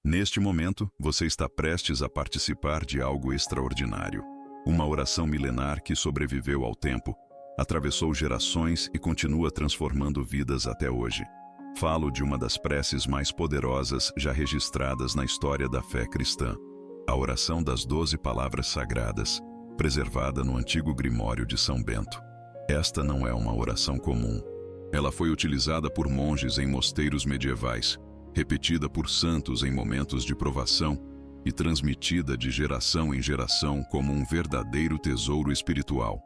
Neste momento, você está prestes a participar de algo extraordinário. Uma oração milenar que sobreviveu ao tempo, atravessou gerações e continua transformando vidas até hoje. Falo de uma das preces mais poderosas já registradas na história da fé cristã. A oração das 12 palavras sagradas, preservada no antigo Grimório de São Bento. Esta não é uma oração comum. Ela foi utilizada por monges em mosteiros medievais, repetida por santos em momentos de provação e transmitida de geração em geração como um verdadeiro tesouro espiritual.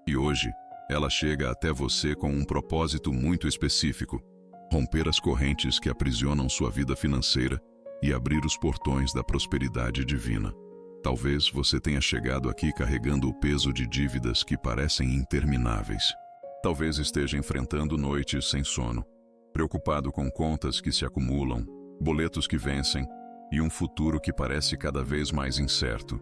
E hoje, ela chega até você com um propósito muito específico: romper as correntes que aprisionam sua vida financeira e abrir os portões da prosperidade divina. Talvez você tenha chegado aqui carregando o peso de dívidas que parecem intermináveis. Talvez esteja enfrentando noites sem sono, preocupado com contas que se acumulam, boletos que vencem e um futuro que parece cada vez mais incerto.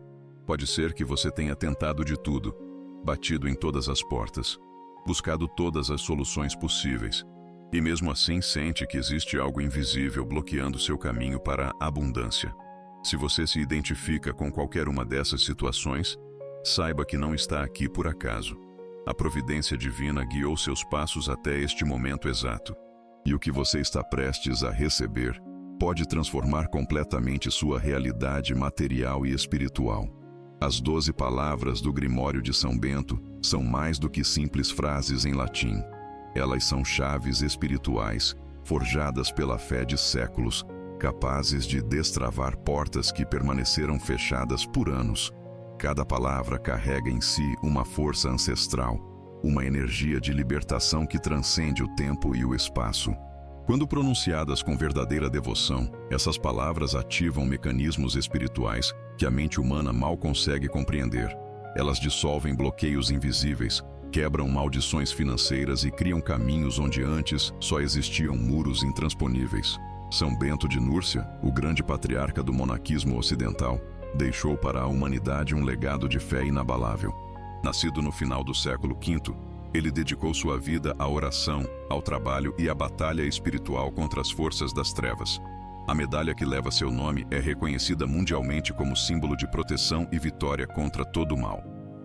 Pode ser que você tenha tentado de tudo, batido em todas as portas, buscado todas as soluções possíveis, e mesmo assim sente que existe algo invisível bloqueando seu caminho para a abundância. Se você se identifica com qualquer uma dessas situações, saiba que não está aqui por acaso. A providência divina guiou seus passos até este momento exato. E o que você está prestes a receber pode transformar completamente sua realidade material e espiritual. As 12 palavras do Grimório de São Bento são mais do que simples frases em latim. Elas são chaves espirituais, forjadas pela fé de séculos, capazes de destravar portas que permaneceram fechadas por anos. Cada palavra carrega em si uma força ancestral, uma energia de libertação que transcende o tempo e o espaço. Quando pronunciadas com verdadeira devoção, essas palavras ativam mecanismos espirituais que a mente humana mal consegue compreender. Elas dissolvem bloqueios invisíveis, quebram maldições financeiras e criam caminhos onde antes só existiam muros intransponíveis. São Bento de Núrcia, o grande patriarca do monaquismo ocidental, deixou para a humanidade um legado de fé inabalável. Nascido no final do século V, ele dedicou sua vida à oração, ao trabalho e à batalha espiritual contra as forças das trevas. A medalha que leva seu nome é reconhecida mundialmente como símbolo de proteção e vitória contra todo o mal.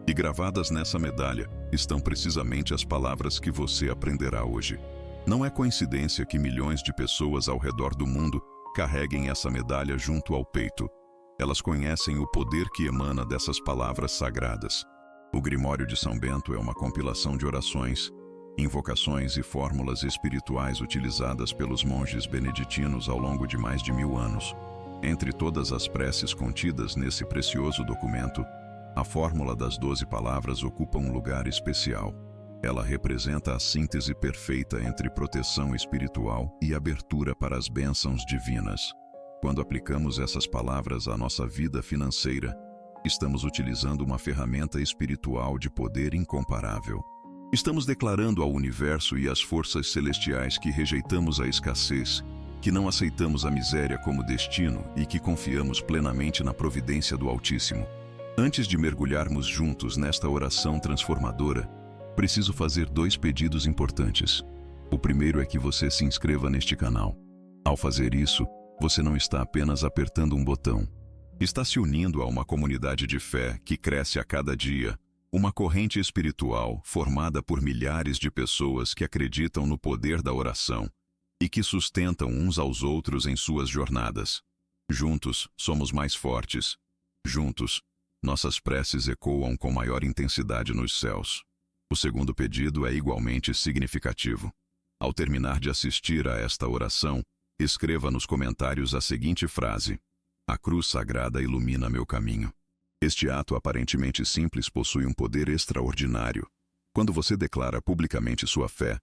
E gravadas nessa medalha estão precisamente as palavras que você aprenderá hoje. Não é coincidência que milhões de pessoas ao redor do mundo carreguem essa medalha junto ao peito. Elas conhecem o poder que emana dessas palavras sagradas. O Grimório de São Bento é uma compilação de orações, invocações e fórmulas espirituais utilizadas pelos monges beneditinos ao longo de mais de 1000 anos. Entre todas as preces contidas nesse precioso documento, a fórmula das 12 palavras ocupa um lugar especial. Ela representa a síntese perfeita entre proteção espiritual e abertura para as bênçãos divinas. Quando aplicamos essas palavras à nossa vida financeira, estamos utilizando uma ferramenta espiritual de poder incomparável. Estamos declarando ao universo e às forças celestiais que rejeitamos a escassez, que não aceitamos a miséria como destino e que confiamos plenamente na providência do Altíssimo. Antes de mergulharmos juntos nesta oração transformadora, preciso fazer 2 pedidos importantes. O primeiro é que você se inscreva neste canal. Ao fazer isso, você não está apenas apertando um botão. Está se unindo a uma comunidade de fé que cresce a cada dia, uma corrente espiritual formada por milhares de pessoas que acreditam no poder da oração e que sustentam uns aos outros em suas jornadas. Juntos, somos mais fortes. Juntos, nossas preces ecoam com maior intensidade nos céus. O segundo pedido é igualmente significativo. Ao terminar de assistir a esta oração, escreva nos comentários a seguinte frase: "A cruz sagrada ilumina meu caminho." Este ato aparentemente simples possui um poder extraordinário. Quando você declara publicamente sua fé,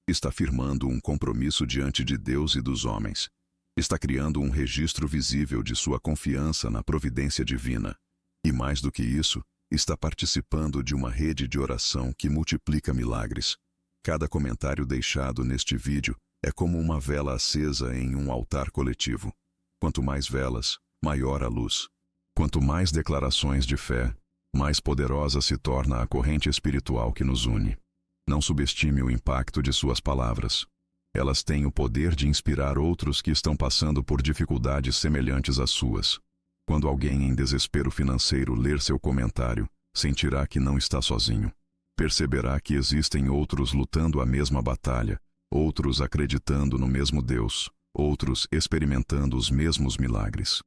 está firmando um compromisso diante de Deus e dos homens. Está criando um registro visível de sua confiança na providência divina. E mais do que isso, está participando de uma rede de oração que multiplica milagres. Cada comentário deixado neste vídeo é como uma vela acesa em um altar coletivo. Quanto mais velas, maior a luz. Quanto mais declarações de fé, mais poderosa se torna a corrente espiritual que nos une. Não subestime o impacto de suas palavras. Elas têm o poder de inspirar outros que estão passando por dificuldades semelhantes às suas. Quando alguém em desespero financeiro ler seu comentário, sentirá que não está sozinho. Perceberá que existem outros lutando a mesma batalha, outros acreditando no mesmo Deus, outros experimentando os mesmos milagres.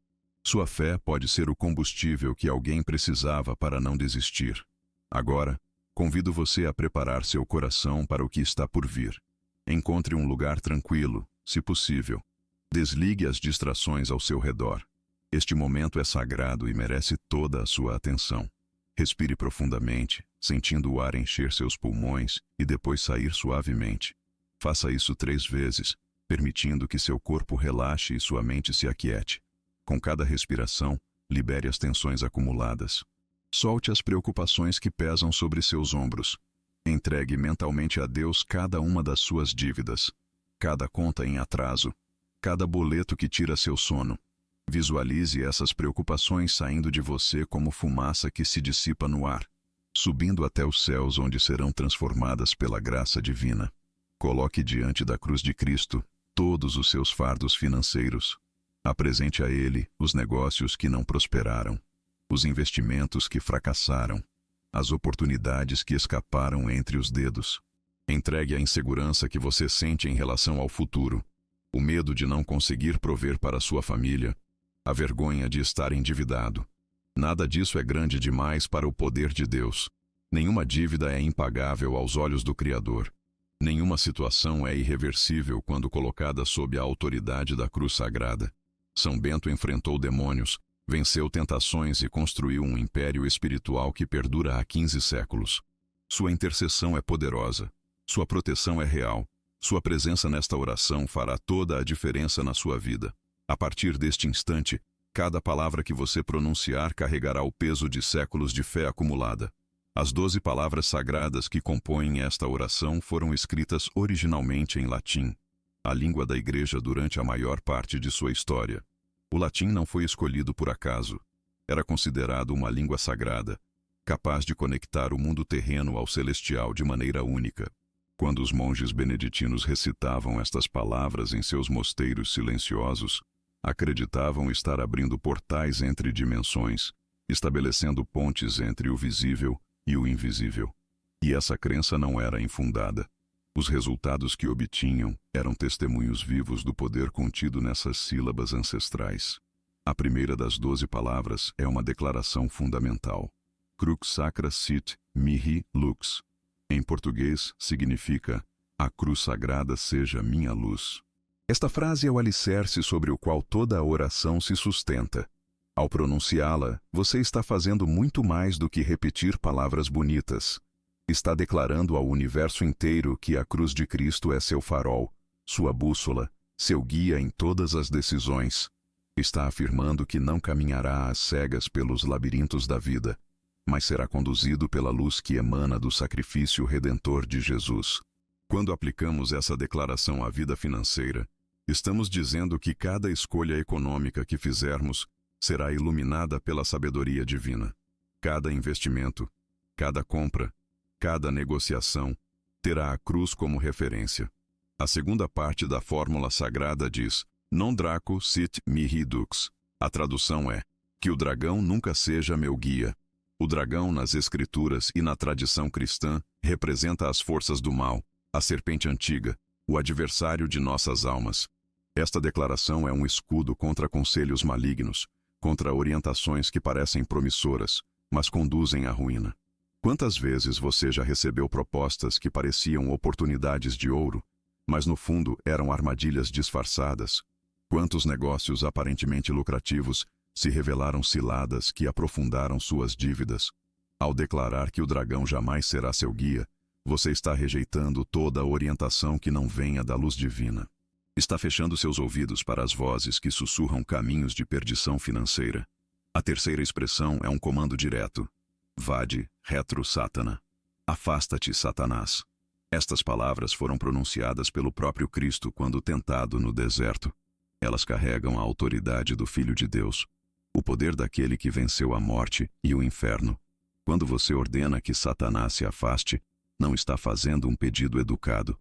Sua fé pode ser o combustível que alguém precisava para não desistir. Agora, convido você a preparar seu coração para o que está por vir. Encontre um lugar tranquilo, se possível. Desligue as distrações ao seu redor. Este momento é sagrado e merece toda a sua atenção. Respire profundamente, sentindo o ar encher seus pulmões e depois sair suavemente. Faça isso 3 vezes, permitindo que seu corpo relaxe e sua mente se aquiete. Com cada respiração, libere as tensões acumuladas. Solte as preocupações que pesam sobre seus ombros. Entregue mentalmente a Deus cada uma das suas dívidas, cada conta em atraso, cada boleto que tira seu sono. Visualize essas preocupações saindo de você como fumaça que se dissipa no ar, subindo até os céus onde serão transformadas pela graça divina. Coloque diante da cruz de Cristo todos os seus fardos financeiros. Apresente a Ele os negócios que não prosperaram, os investimentos que fracassaram, as oportunidades que escaparam entre os dedos. Entregue a insegurança que você sente em relação ao futuro, o medo de não conseguir prover para sua família, a vergonha de estar endividado. Nada disso é grande demais para o poder de Deus. Nenhuma dívida é impagável aos olhos do Criador. Nenhuma situação é irreversível quando colocada sob a autoridade da cruz sagrada. São Bento enfrentou demônios, venceu tentações e construiu um império espiritual que perdura há 15 séculos. Sua intercessão é poderosa. Sua proteção é real. Sua presença nesta oração fará toda a diferença na sua vida. A partir deste instante, cada palavra que você pronunciar carregará o peso de séculos de fé acumulada. As 12 palavras sagradas que compõem esta oração foram escritas originalmente em latim, a língua da Igreja durante a maior parte de sua história. O latim não foi escolhido por acaso. Era considerado uma língua sagrada, capaz de conectar o mundo terreno ao celestial de maneira única. Quando os monges beneditinos recitavam estas palavras em seus mosteiros silenciosos, acreditavam estar abrindo portais entre dimensões, estabelecendo pontes entre o visível e o invisível. E essa crença não era infundada. Os resultados que obtinham eram testemunhos vivos do poder contido nessas sílabas ancestrais. A primeira das 12 palavras é uma declaração fundamental. Crux sacra sit mihi lux. Em português, significa: a cruz sagrada seja minha luz. Esta frase é o alicerce sobre o qual toda a oração se sustenta. Ao pronunciá-la, você está fazendo muito mais do que repetir palavras bonitas. Está declarando ao universo inteiro que a cruz de Cristo é seu farol, sua bússola, seu guia em todas as decisões. Está afirmando que não caminhará às cegas pelos labirintos da vida, mas será conduzido pela luz que emana do sacrifício redentor de Jesus. Quando aplicamos essa declaração à vida financeira, estamos dizendo que cada escolha econômica que fizermos será iluminada pela sabedoria divina. Cada investimento, cada compra, cada negociação terá a cruz como referência. A segunda parte da fórmula sagrada diz: Non draco sit mihi dux. A tradução é: que o dragão nunca seja meu guia. O dragão nas escrituras e na tradição cristã representa as forças do mal, a serpente antiga, o adversário de nossas almas. Esta declaração é um escudo contra conselhos malignos, contra orientações que parecem promissoras, mas conduzem à ruína. Quantas vezes você já recebeu propostas que pareciam oportunidades de ouro, mas no fundo eram armadilhas disfarçadas? Quantos negócios aparentemente lucrativos se revelaram ciladas que aprofundaram suas dívidas? Ao declarar que o dragão jamais será seu guia, você está rejeitando toda a orientação que não venha da luz divina. Está fechando seus ouvidos para as vozes que sussurram caminhos de perdição financeira. A terceira expressão é um comando direto. Vade retro Satana. Afasta-te, Satanás. Estas palavras foram pronunciadas pelo próprio Cristo quando tentado no deserto. Elas carregam a autoridade do Filho de Deus, o poder daquele que venceu a morte e o inferno. Quando você ordena que Satanás se afaste, não está fazendo um pedido educado.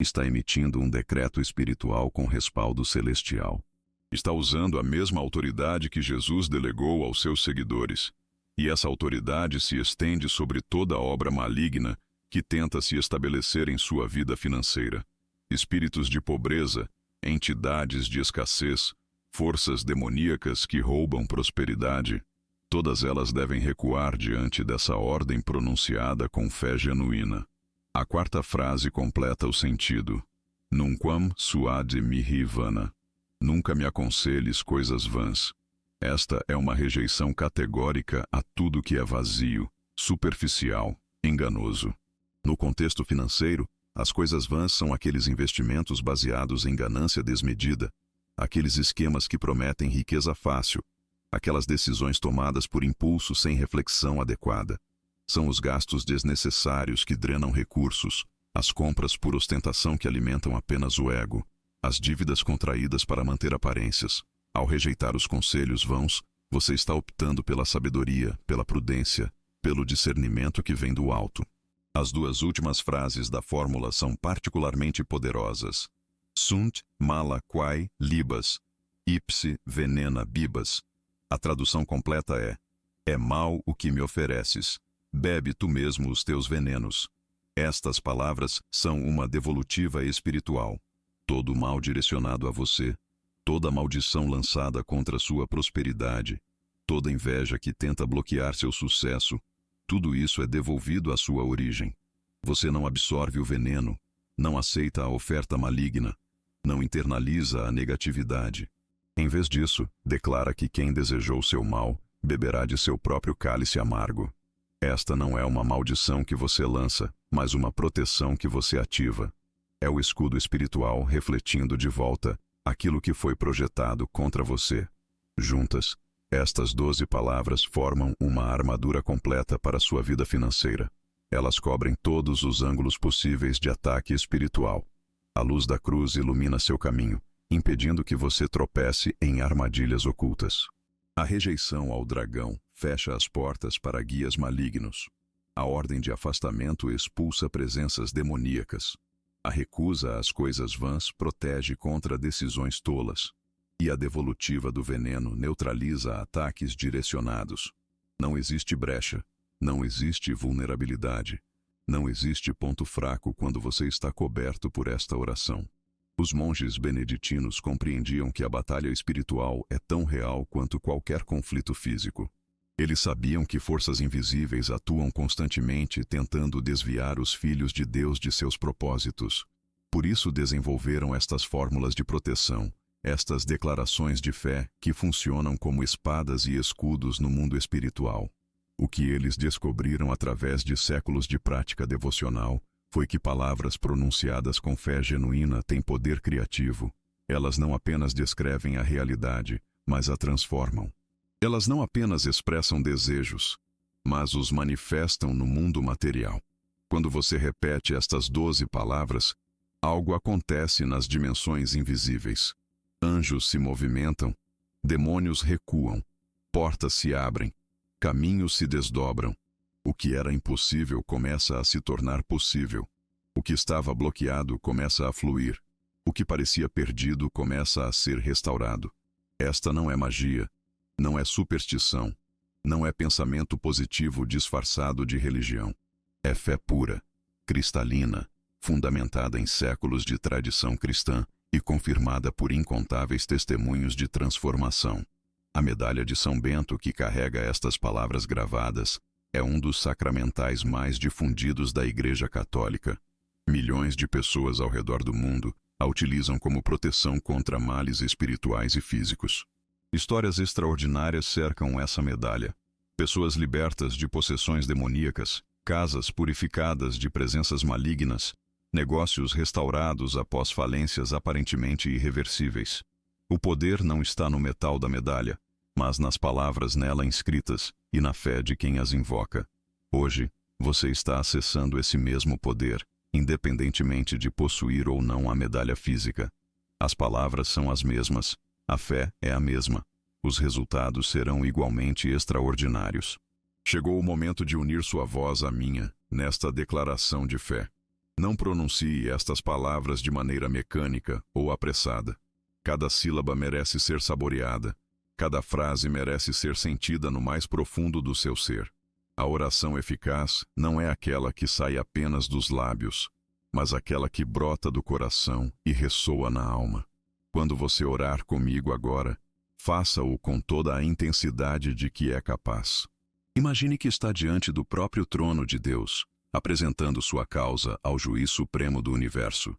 está emitindo um decreto espiritual com respaldo celestial. Está usando a mesma autoridade que Jesus delegou aos seus seguidores. E essa autoridade se estende sobre toda obra maligna que tenta se estabelecer em sua vida financeira. Espíritos de pobreza, entidades de escassez, forças demoníacas que roubam prosperidade, todas elas devem recuar diante dessa ordem pronunciada com fé genuína. A quarta frase completa o sentido. Nunquam suade mihi vana. Nunca me aconselhes coisas vãs. Esta é uma rejeição categórica a tudo que é vazio, superficial, enganoso. No contexto financeiro, as coisas vãs são aqueles investimentos baseados em ganância desmedida, aqueles esquemas que prometem riqueza fácil, aquelas decisões tomadas por impulso sem reflexão adequada. São os gastos desnecessários que drenam recursos, as compras por ostentação que alimentam apenas o ego, as dívidas contraídas para manter aparências. Ao rejeitar os conselhos vãos, você está optando pela sabedoria, pela prudência, pelo discernimento que vem do alto. As duas últimas frases da fórmula são particularmente poderosas. Sunt mala quae libas, ipse venena bibas. A tradução completa é mal o que me ofereces, bebe tu mesmo os teus venenos. Estas palavras são uma devolutiva espiritual. Todo mal direcionado a você, toda maldição lançada contra sua prosperidade, toda inveja que tenta bloquear seu sucesso, tudo isso é devolvido à sua origem. Você não absorve o veneno, não aceita a oferta maligna, não internaliza a negatividade. Em vez disso, declara que quem desejou seu mal beberá de seu próprio cálice amargo. Esta não é uma maldição que você lança, mas uma proteção que você ativa. É o escudo espiritual refletindo de volta aquilo que foi projetado contra você. Juntas, estas 12 palavras formam uma armadura completa para sua vida financeira. Elas cobrem todos os ângulos possíveis de ataque espiritual. A luz da cruz ilumina seu caminho, impedindo que você tropece em armadilhas ocultas. A rejeição ao dragão fecha as portas para guias malignos. A ordem de afastamento expulsa presenças demoníacas. A recusa às coisas vãs protege contra decisões tolas. E a devolutiva do veneno neutraliza ataques direcionados. Não existe brecha, não existe vulnerabilidade, não existe ponto fraco quando você está coberto por esta oração. Os monges beneditinos compreendiam que a batalha espiritual é tão real quanto qualquer conflito físico. Eles sabiam que forças invisíveis atuam constantemente tentando desviar os filhos de Deus de seus propósitos. Por isso desenvolveram estas fórmulas de proteção, estas declarações de fé que funcionam como espadas e escudos no mundo espiritual. O que eles descobriram através de séculos de prática devocional foi que palavras pronunciadas com fé genuína têm poder criativo. Elas não apenas descrevem a realidade, mas a transformam. Elas não apenas expressam desejos, mas os manifestam no mundo material. Quando você repete estas 12 palavras, algo acontece nas dimensões invisíveis. Anjos se movimentam, demônios recuam, portas se abrem, caminhos se desdobram. O que era impossível começa a se tornar possível. O que estava bloqueado começa a fluir. O que parecia perdido começa a ser restaurado. Esta não é magia. Não é superstição, não é pensamento positivo disfarçado de religião. É fé pura, cristalina, fundamentada em séculos de tradição cristã e confirmada por incontáveis testemunhos de transformação. A medalha de São Bento, que carrega estas palavras gravadas, é um dos sacramentais mais difundidos da Igreja Católica. Milhões de pessoas ao redor do mundo a utilizam como proteção contra males espirituais e físicos. Histórias extraordinárias cercam essa medalha. Pessoas libertas de possessões demoníacas, casas purificadas de presenças malignas, negócios restaurados após falências aparentemente irreversíveis. O poder não está no metal da medalha, mas nas palavras nela inscritas e na fé de quem as invoca. Hoje, você está acessando esse mesmo poder, independentemente de possuir ou não a medalha física. As palavras são as mesmas. A fé é a mesma. Os resultados serão igualmente extraordinários. Chegou o momento de unir sua voz à minha, nesta declaração de fé. Não pronuncie estas palavras de maneira mecânica ou apressada. Cada sílaba merece ser saboreada. Cada frase merece ser sentida no mais profundo do seu ser. A oração eficaz não é aquela que sai apenas dos lábios, mas aquela que brota do coração e ressoa na alma. Quando você orar comigo agora, faça-o com toda a intensidade de que é capaz. Imagine que está diante do próprio trono de Deus, apresentando sua causa ao juiz supremo do universo.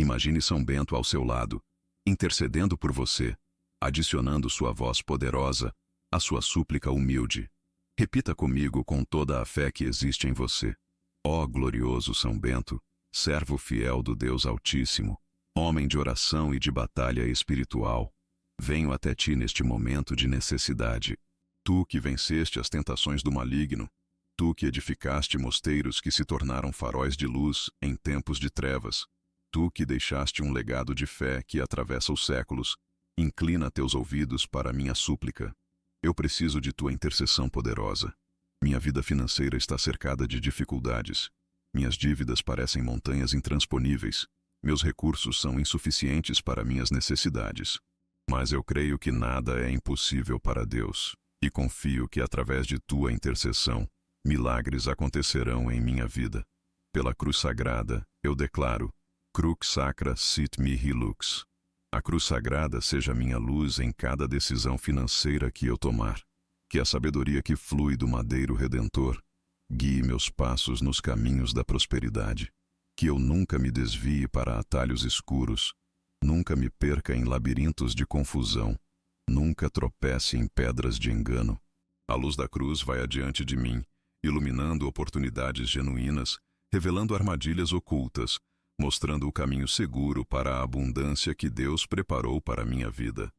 Imagine São Bento ao seu lado, intercedendo por você, adicionando sua voz poderosa à sua súplica humilde. Repita comigo com toda a fé que existe em você. Ó glorioso São Bento, servo fiel do Deus Altíssimo, homem de oração e de batalha espiritual, venho até ti neste momento de necessidade. Tu que venceste as tentações do maligno, tu que edificaste mosteiros que se tornaram faróis de luz em tempos de trevas, tu que deixaste um legado de fé que atravessa os séculos, inclina teus ouvidos para a minha súplica. Eu preciso de tua intercessão poderosa. Minha vida financeira está cercada de dificuldades. Minhas dívidas parecem montanhas intransponíveis. Meus recursos são insuficientes para minhas necessidades. Mas eu creio que nada é impossível para Deus, e confio que através de tua intercessão, milagres acontecerão em minha vida. Pela cruz sagrada, eu declaro, Crux sacra sit mihi lux. A cruz sagrada seja minha luz em cada decisão financeira que eu tomar. Que a sabedoria que flui do madeiro redentor guie meus passos nos caminhos da prosperidade. Que eu nunca me desvie para atalhos escuros, nunca me perca em labirintos de confusão, nunca tropece em pedras de engano. A luz da cruz vai adiante de mim, iluminando oportunidades genuínas, revelando armadilhas ocultas, mostrando o caminho seguro para a abundância que Deus preparou para a minha vida.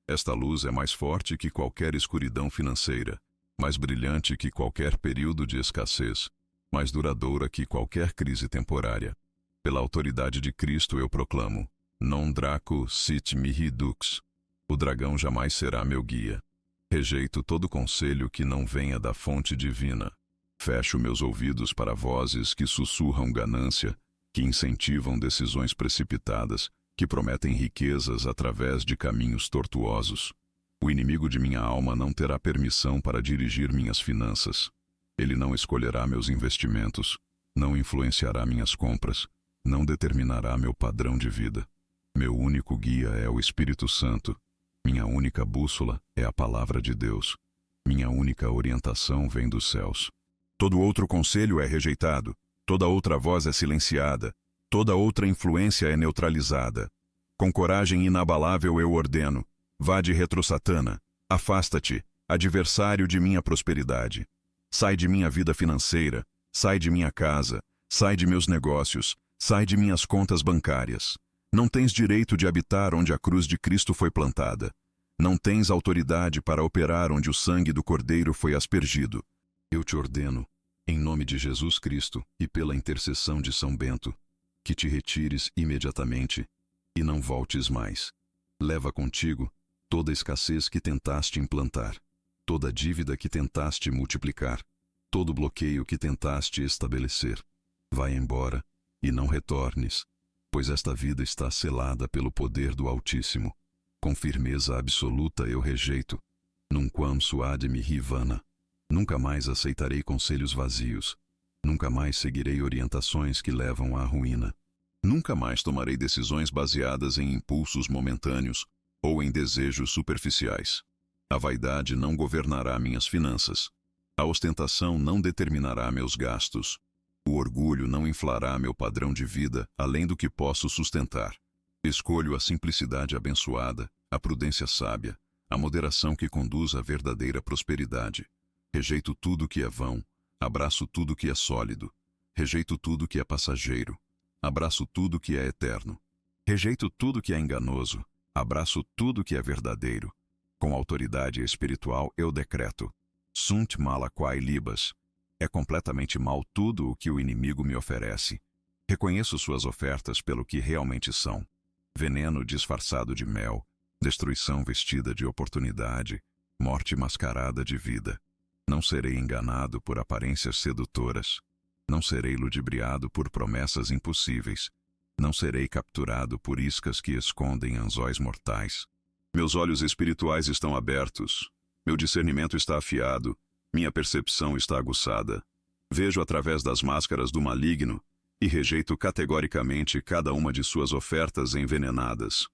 Esta luz é mais forte que qualquer escuridão financeira, mais brilhante que qualquer período de escassez, mais duradoura que qualquer crise temporária. Pela autoridade de Cristo eu proclamo, non draco sit mihi dux. O dragão jamais será meu guia. Rejeito todo conselho que não venha da fonte divina. Fecho meus ouvidos para vozes que sussurram ganância, que incentivam decisões precipitadas, que prometem riquezas através de caminhos tortuosos. O inimigo de minha alma não terá permissão para dirigir minhas finanças. Ele não escolherá meus investimentos, não influenciará minhas compras, não determinará meu padrão de vida. Meu único guia é o Espírito Santo. Minha única bússola é a palavra de Deus. Minha única orientação vem dos céus. Todo outro conselho é rejeitado. Toda outra voz é silenciada, toda outra influência é neutralizada. Com coragem inabalável eu ordeno, vá de retro Satana, afasta-te, adversário de minha prosperidade. Sai de minha vida financeira, sai de minha casa, sai de meus negócios, sai de minhas contas bancárias. Não tens direito de habitar onde a cruz de Cristo foi plantada. Não tens autoridade para operar onde o sangue do Cordeiro foi aspergido. Eu te ordeno, em nome de Jesus Cristo e pela intercessão de São Bento, que te retires imediatamente e não voltes mais. Leva contigo toda a escassez que tentaste implantar, toda a dívida que tentaste multiplicar, todo o bloqueio que tentaste estabelecer. Vai embora e não retornes, pois esta vida está selada pelo poder do Altíssimo. Com firmeza absoluta eu rejeito, nunquam suade mihi vana. Nunca mais aceitarei conselhos vazios. Nunca mais seguirei orientações que levam à ruína. Nunca mais tomarei decisões baseadas em impulsos momentâneos ou em desejos superficiais. A vaidade não governará minhas finanças. A ostentação não determinará meus gastos. O orgulho não inflará meu padrão de vida além do que posso sustentar. Escolho a simplicidade abençoada, a prudência sábia, a moderação que conduz à verdadeira prosperidade. Rejeito tudo que é vão, abraço tudo que é sólido. Rejeito tudo que é passageiro, abraço tudo que é eterno. Rejeito tudo que é enganoso, abraço tudo que é verdadeiro. Com autoridade espiritual eu decreto, sunt mala quae libas. É completamente mal tudo o que o inimigo me oferece. Reconheço suas ofertas pelo que realmente são. Veneno disfarçado de mel, destruição vestida de oportunidade, morte mascarada de vida. Não serei enganado por aparências sedutoras. Não serei ludibriado por promessas impossíveis. Não serei capturado por iscas que escondem anzóis mortais. Meus olhos espirituais estão abertos. Meu discernimento está afiado. Minha percepção está aguçada. Vejo através das máscaras do maligno e rejeito categoricamente cada uma de suas ofertas envenenadas.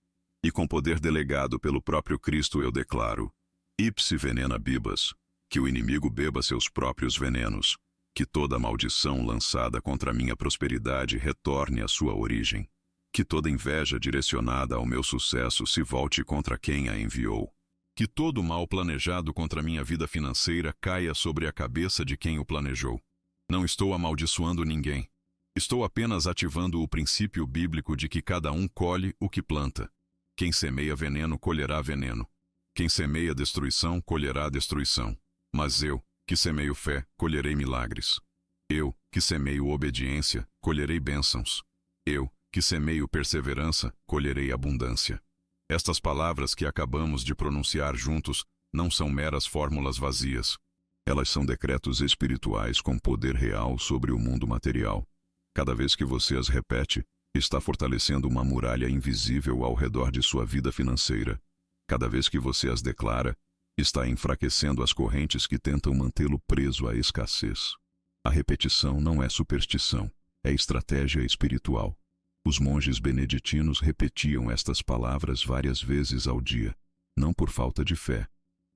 E com poder delegado pelo próprio Cristo eu declaro: Ipse venena bibas, que o inimigo beba seus próprios venenos, que toda maldição lançada contra minha prosperidade retorne à sua origem, que toda inveja direcionada ao meu sucesso se volte contra quem a enviou, que todo mal planejado contra minha vida financeira caia sobre a cabeça de quem o planejou. Não estou amaldiçoando ninguém. Estou apenas ativando o princípio bíblico de que cada um colhe o que planta. Quem semeia veneno colherá veneno. Quem semeia destruição colherá destruição. Mas eu, que semeio fé, colherei milagres. Eu, que semeio obediência, colherei bênçãos. Eu, que semeio perseverança, colherei abundância. Estas palavras que acabamos de pronunciar juntos não são meras fórmulas vazias. Elas são decretos espirituais com poder real sobre o mundo material. Cada vez que você as repete, está fortalecendo uma muralha invisível ao redor de sua vida financeira. Cada vez que você as declara, está enfraquecendo as correntes que tentam mantê-lo preso à escassez. A repetição não é superstição, é estratégia espiritual. Os monges beneditinos repetiam estas palavras várias vezes ao dia, não por falta de fé,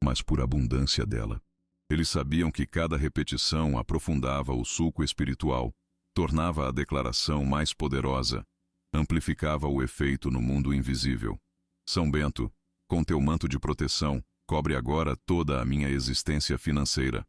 mas por abundância dela. Eles sabiam que cada repetição aprofundava o sulco espiritual, tornava a declaração mais poderosa, amplificava o efeito no mundo invisível. São Bento, com teu manto de proteção, cobre agora toda a minha existência financeira.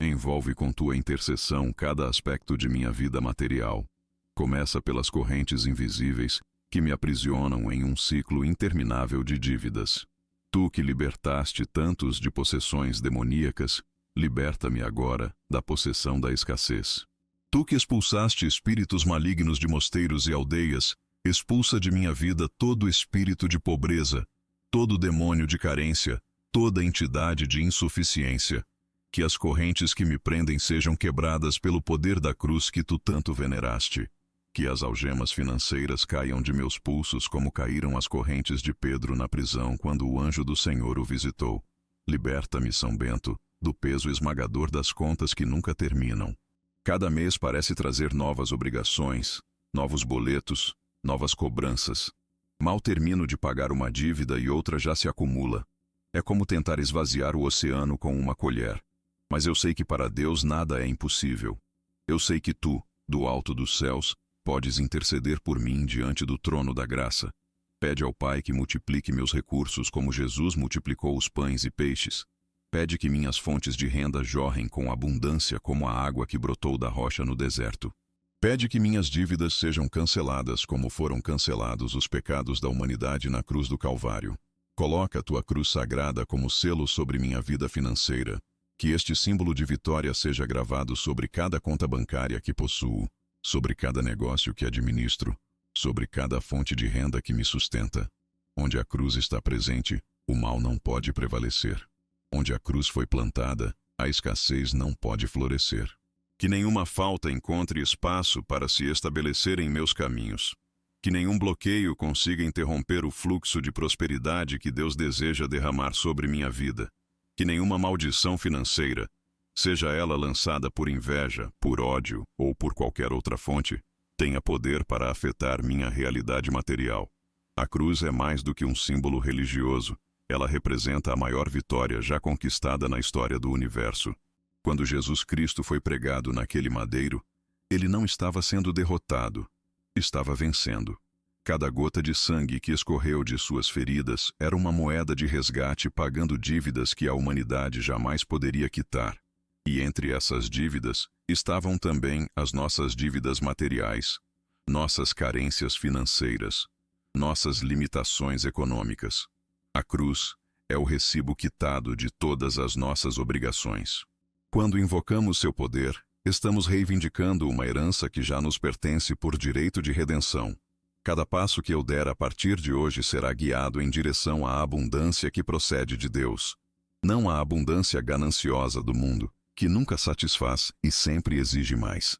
Envolve com tua intercessão cada aspecto de minha vida material. Começa pelas correntes invisíveis que me aprisionam em um ciclo interminável de dívidas. Tu que libertaste tantos de possessões demoníacas, liberta-me agora da possessão da escassez. Tu que expulsaste espíritos malignos de mosteiros e aldeias, expulsa de minha vida todo espírito de pobreza, todo demônio de carência, toda entidade de insuficiência. Que as correntes que me prendem sejam quebradas pelo poder da cruz que tu tanto veneraste. Que as algemas financeiras caiam de meus pulsos como caíram as correntes de Pedro na prisão quando o anjo do Senhor o visitou. Liberta-me, São Bento, do peso esmagador das contas que nunca terminam. Cada mês parece trazer novas obrigações, novos boletos, novas cobranças. Mal termino de pagar uma dívida e outra já se acumula. É como tentar esvaziar o oceano com uma colher. Mas eu sei que para Deus nada é impossível. Eu sei que tu, do alto dos céus, podes interceder por mim diante do trono da graça. Pede ao Pai que multiplique meus recursos como Jesus multiplicou os pães e peixes. Pede que minhas fontes de renda jorrem com abundância como a água que brotou da rocha no deserto. Pede que minhas dívidas sejam canceladas como foram cancelados os pecados da humanidade na cruz do Calvário. Coloca a tua cruz sagrada como selo sobre minha vida financeira. Que este símbolo de vitória seja gravado sobre cada conta bancária que possuo, sobre cada negócio que administro, sobre cada fonte de renda que me sustenta. Onde a cruz está presente, o mal não pode prevalecer. Onde a cruz foi plantada, a escassez não pode florescer. Que nenhuma falta encontre espaço para se estabelecer em meus caminhos. Que nenhum bloqueio consiga interromper o fluxo de prosperidade que Deus deseja derramar sobre minha vida. Que nenhuma maldição financeira, seja ela lançada por inveja, por ódio ou por qualquer outra fonte, tenha poder para afetar minha realidade material. A cruz é mais do que um símbolo religioso. Ela representa a maior vitória já conquistada na história do universo. Quando Jesus Cristo foi pregado naquele madeiro, ele não estava sendo derrotado, estava vencendo. Cada gota de sangue que escorreu de suas feridas era uma moeda de resgate pagando dívidas que a humanidade jamais poderia quitar. E entre essas dívidas estavam também as nossas dívidas materiais, nossas carências financeiras, nossas limitações econômicas. A cruz é o recibo quitado de todas as nossas obrigações. Quando invocamos seu poder, estamos reivindicando uma herança que já nos pertence por direito de redenção. Cada passo que eu der a partir de hoje será guiado em direção à abundância que procede de Deus. Não à abundância gananciosa do mundo, que nunca satisfaz e sempre exige mais.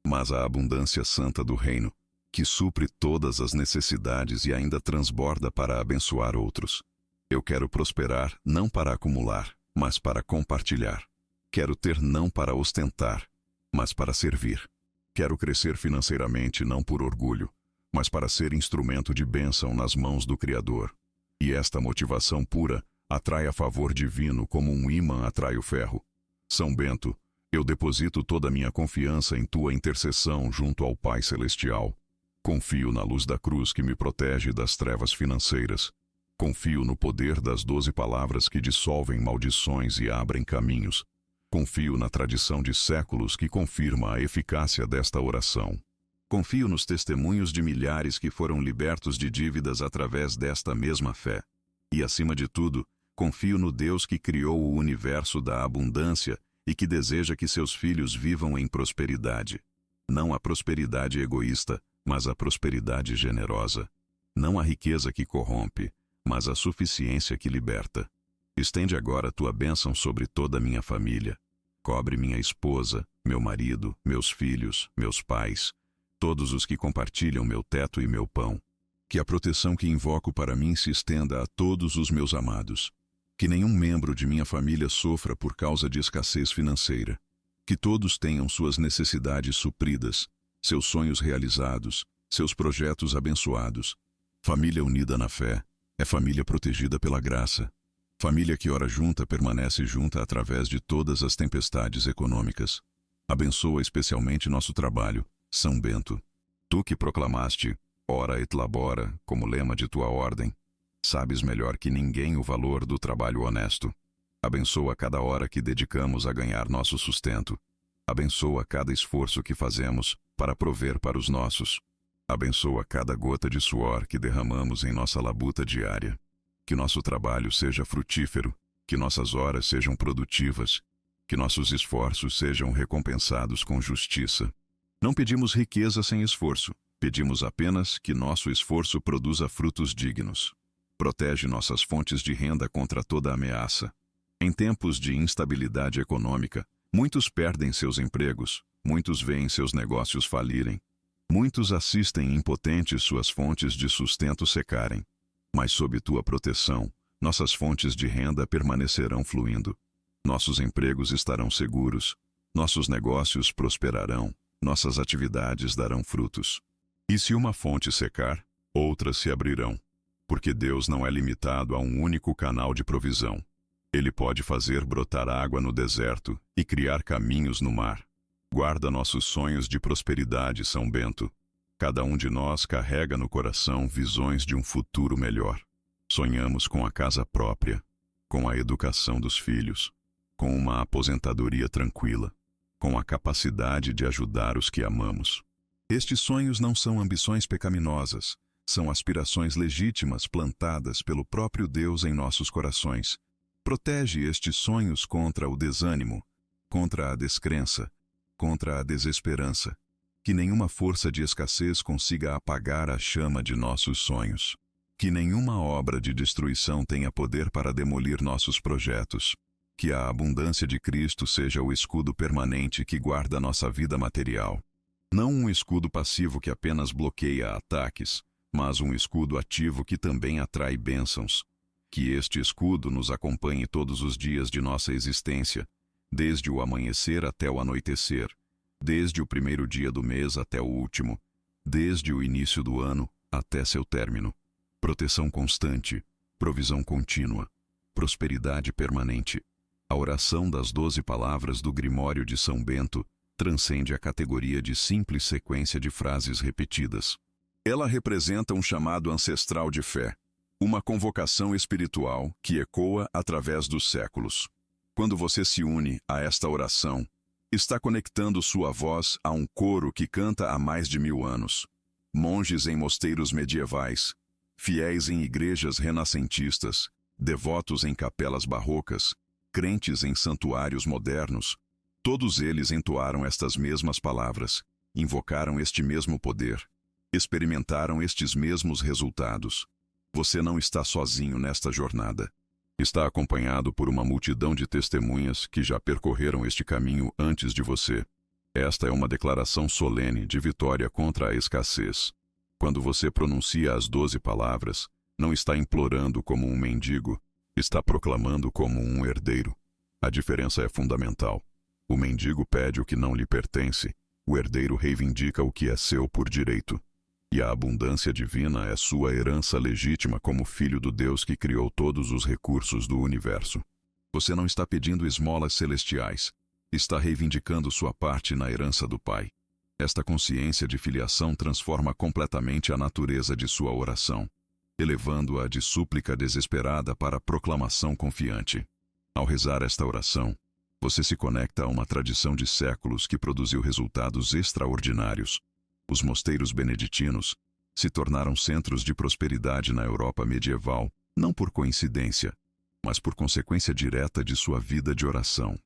mas a abundância santa do reino, que supre todas as necessidades e ainda transborda para abençoar outros. Eu quero prosperar não para acumular, mas para compartilhar. Quero ter não para ostentar, mas para servir. Quero crescer financeiramente não por orgulho, mas para ser instrumento de bênção nas mãos do Criador. E esta motivação pura atrai a favor divino como um ímã atrai o ferro. São Bento, eu deposito toda a minha confiança em tua intercessão junto ao Pai Celestial. Confio na luz da cruz que me protege das trevas financeiras. Confio no poder das 12 palavras que dissolvem maldições e abrem caminhos. Confio na tradição de séculos que confirma a eficácia desta oração. Confio nos testemunhos de milhares que foram libertos de dívidas através desta mesma fé. E, acima de tudo, confio no Deus que criou o universo da abundância e que deseja que seus filhos vivam em prosperidade. Não a prosperidade egoísta, mas a prosperidade generosa. Não a riqueza que corrompe, mas a suficiência que liberta. Estende agora tua bênção sobre toda a minha família. Cobre minha esposa, meu marido, meus filhos, meus pais, todos os que compartilham meu teto e meu pão. Que a proteção que invoco para mim se estenda a todos os meus amados. Que nenhum membro de minha família sofra por causa de escassez financeira. Que todos tenham suas necessidades supridas, seus sonhos realizados, seus projetos abençoados. Família unida na fé é família protegida pela graça. Família que ora junta permanece junta através de todas as tempestades econômicas. Abençoa especialmente nosso trabalho, São Bento. Tu que proclamaste, ora et labora, como lema de tua ordem, sabes melhor que ninguém o valor do trabalho honesto. Abençoa cada hora que dedicamos a ganhar nosso sustento. Abençoa cada esforço que fazemos para prover para os nossos. Abençoa cada gota de suor que derramamos em nossa labuta diária. Que nosso trabalho seja frutífero, que nossas horas sejam produtivas, que nossos esforços sejam recompensados com justiça. Não pedimos riqueza sem esforço, pedimos apenas que nosso esforço produza frutos dignos. Protege nossas fontes de renda contra toda ameaça. Em tempos de instabilidade econômica, muitos perdem seus empregos, muitos veem seus negócios falirem. Muitos assistem impotentes suas fontes de sustento secarem. Mas sob tua proteção, nossas fontes de renda permanecerão fluindo. Nossos empregos estarão seguros, nossos negócios prosperarão, nossas atividades darão frutos. E se uma fonte secar, outras se abrirão. Porque Deus não é limitado a um único canal de provisão. Ele pode fazer brotar água no deserto e criar caminhos no mar. Guarda nossos sonhos de prosperidade, São Bento. Cada um de nós carrega no coração visões de um futuro melhor. Sonhamos com a casa própria, com a educação dos filhos, com uma aposentadoria tranquila, com a capacidade de ajudar os que amamos. Estes sonhos não são ambições pecaminosas, são aspirações legítimas plantadas pelo próprio Deus em nossos corações. Protege estes sonhos contra o desânimo, contra a descrença, contra a desesperança. Que nenhuma força de escassez consiga apagar a chama de nossos sonhos. Que nenhuma obra de destruição tenha poder para demolir nossos projetos. Que a abundância de Cristo seja o escudo permanente que guarda nossa vida material. Não um escudo passivo que apenas bloqueia ataques, mas um escudo ativo que também atrai bênçãos. Que este escudo nos acompanhe todos os dias de nossa existência, desde o amanhecer até o anoitecer, desde o primeiro dia do mês até o último, desde o início do ano até seu término. Proteção constante, provisão contínua, prosperidade permanente. A oração das 12 palavras do Grimório de São Bento transcende a categoria de simples sequência de frases repetidas. Ela representa um chamado ancestral de fé, uma convocação espiritual que ecoa através dos séculos. Quando você se une a esta oração, está conectando sua voz a um coro que canta há mais de 1000 anos. Monges em mosteiros medievais, fiéis em igrejas renascentistas, devotos em capelas barrocas, crentes em santuários modernos, todos eles entoaram estas mesmas palavras, invocaram este mesmo poder, experimentaram estes mesmos resultados. Você não está sozinho nesta jornada. Está acompanhado por uma multidão de testemunhas que já percorreram este caminho antes de você. Esta é uma declaração solene de vitória contra a escassez. Quando você pronuncia as 12 palavras, não está implorando como um mendigo, está proclamando como um herdeiro. A diferença é fundamental. O mendigo pede o que não lhe pertence, o herdeiro reivindica o que é seu por direito. E a abundância divina é sua herança legítima como filho do Deus que criou todos os recursos do universo. Você não está pedindo esmolas celestiais, está reivindicando sua parte na herança do Pai. Esta consciência de filiação transforma completamente a natureza de sua oração, elevando-a de súplica desesperada para proclamação confiante. Ao rezar esta oração, você se conecta a uma tradição de séculos que produziu resultados extraordinários. Os mosteiros beneditinos se tornaram centros de prosperidade na Europa medieval, não por coincidência, mas por consequência direta de sua vida de oração.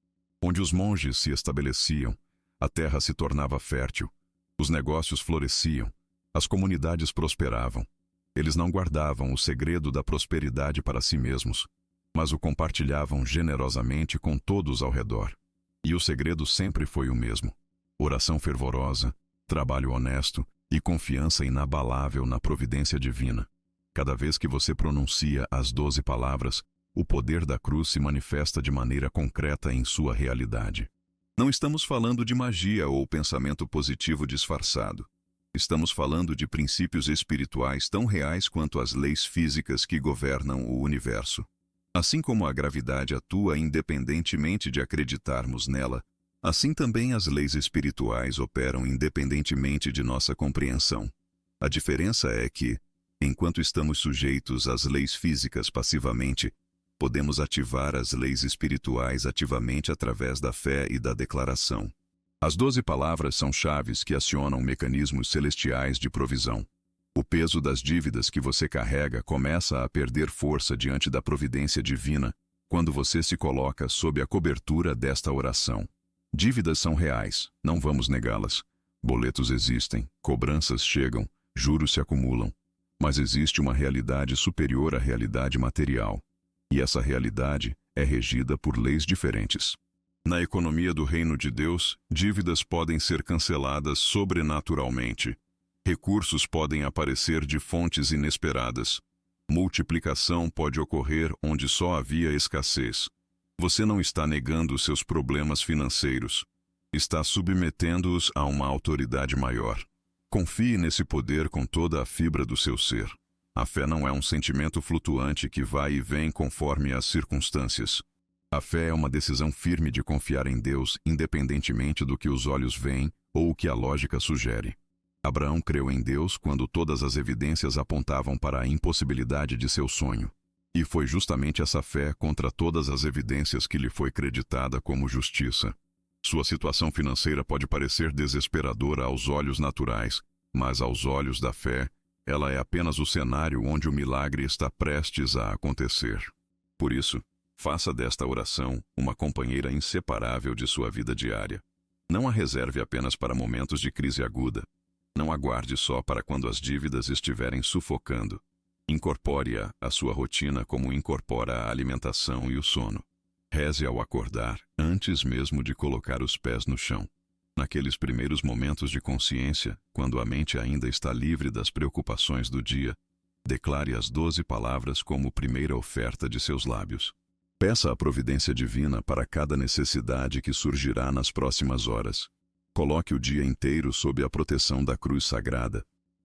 Onde os monges se estabeleciam, a terra se tornava fértil, os negócios floresciam, as comunidades prosperavam. Eles não guardavam o segredo da prosperidade para si mesmos, mas o compartilhavam generosamente com todos ao redor. E o segredo sempre foi o mesmo: oração fervorosa, trabalho honesto e confiança inabalável na providência divina. Cada vez que você pronuncia as 12 palavras, o poder da cruz se manifesta de maneira concreta em sua realidade. Não estamos falando de magia ou pensamento positivo disfarçado. Estamos falando de princípios espirituais tão reais quanto as leis físicas que governam o universo. Assim como a gravidade atua independentemente de acreditarmos nela, assim também as leis espirituais operam independentemente de nossa compreensão. A diferença é que, enquanto estamos sujeitos às leis físicas passivamente, podemos ativar as leis espirituais ativamente através da fé e da declaração. As 12 palavras são chaves que acionam mecanismos celestiais de provisão. O peso das dívidas que você carrega começa a perder força diante da providência divina quando você se coloca sob a cobertura desta oração. Dívidas são reais, não vamos negá-las. Boletos existem, cobranças chegam, juros se acumulam. Mas existe uma realidade superior à realidade material. E essa realidade é regida por leis diferentes. Na economia do reino de Deus, dívidas podem ser canceladas sobrenaturalmente. Recursos podem aparecer de fontes inesperadas. Multiplicação pode ocorrer onde só havia escassez. Você não está negando seus problemas financeiros. Está submetendo-os a uma autoridade maior. Confie nesse poder com toda a fibra do seu ser. A fé não é um sentimento flutuante que vai e vem conforme as circunstâncias. A fé é uma decisão firme de confiar em Deus independentemente do que os olhos veem ou o que a lógica sugere. Abraão creu em Deus quando todas as evidências apontavam para a impossibilidade de seu sonho. E foi justamente essa fé contra todas as evidências que lhe foi creditada como justiça. Sua situação financeira pode parecer desesperadora aos olhos naturais, mas aos olhos da fé, ela é apenas o cenário onde o milagre está prestes a acontecer. Por isso, faça desta oração uma companheira inseparável de sua vida diária. Não a reserve apenas para momentos de crise aguda. Não aguarde só para quando as dívidas estiverem sufocando. Incorpore-a à sua rotina como incorpora a alimentação e o sono. Reze ao acordar, antes mesmo de colocar os pés no chão. Naqueles primeiros momentos de consciência, quando a mente ainda está livre das preocupações do dia, declare as 12 palavras como primeira oferta de seus lábios. Peça a providência divina para cada necessidade que surgirá nas próximas horas. Coloque o dia inteiro sob a proteção da cruz sagrada.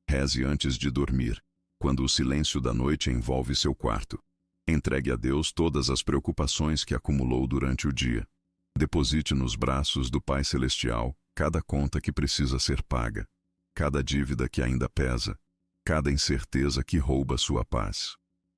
Reze antes de dormir, quando o silêncio da noite envolve seu quarto. Entregue a Deus todas as preocupações que acumulou durante o dia. Deposite nos braços do Pai Celestial cada conta que precisa ser paga, cada dívida que ainda pesa, cada incerteza que rouba sua paz.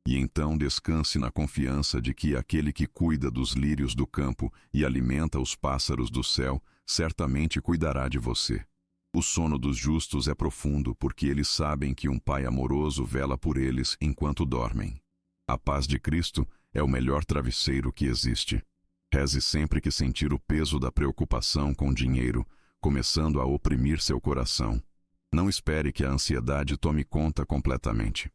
E então descanse na confiança de que aquele que cuida dos lírios do campo e alimenta os pássaros do céu certamente cuidará de você. O sono dos justos é profundo porque eles sabem que um Pai amoroso vela por eles enquanto dormem. A paz de Cristo é o melhor travesseiro que existe. Reze sempre que sentir o peso da preocupação com dinheiro, começando a oprimir seu coração. Não espere que a ansiedade tome conta completamente.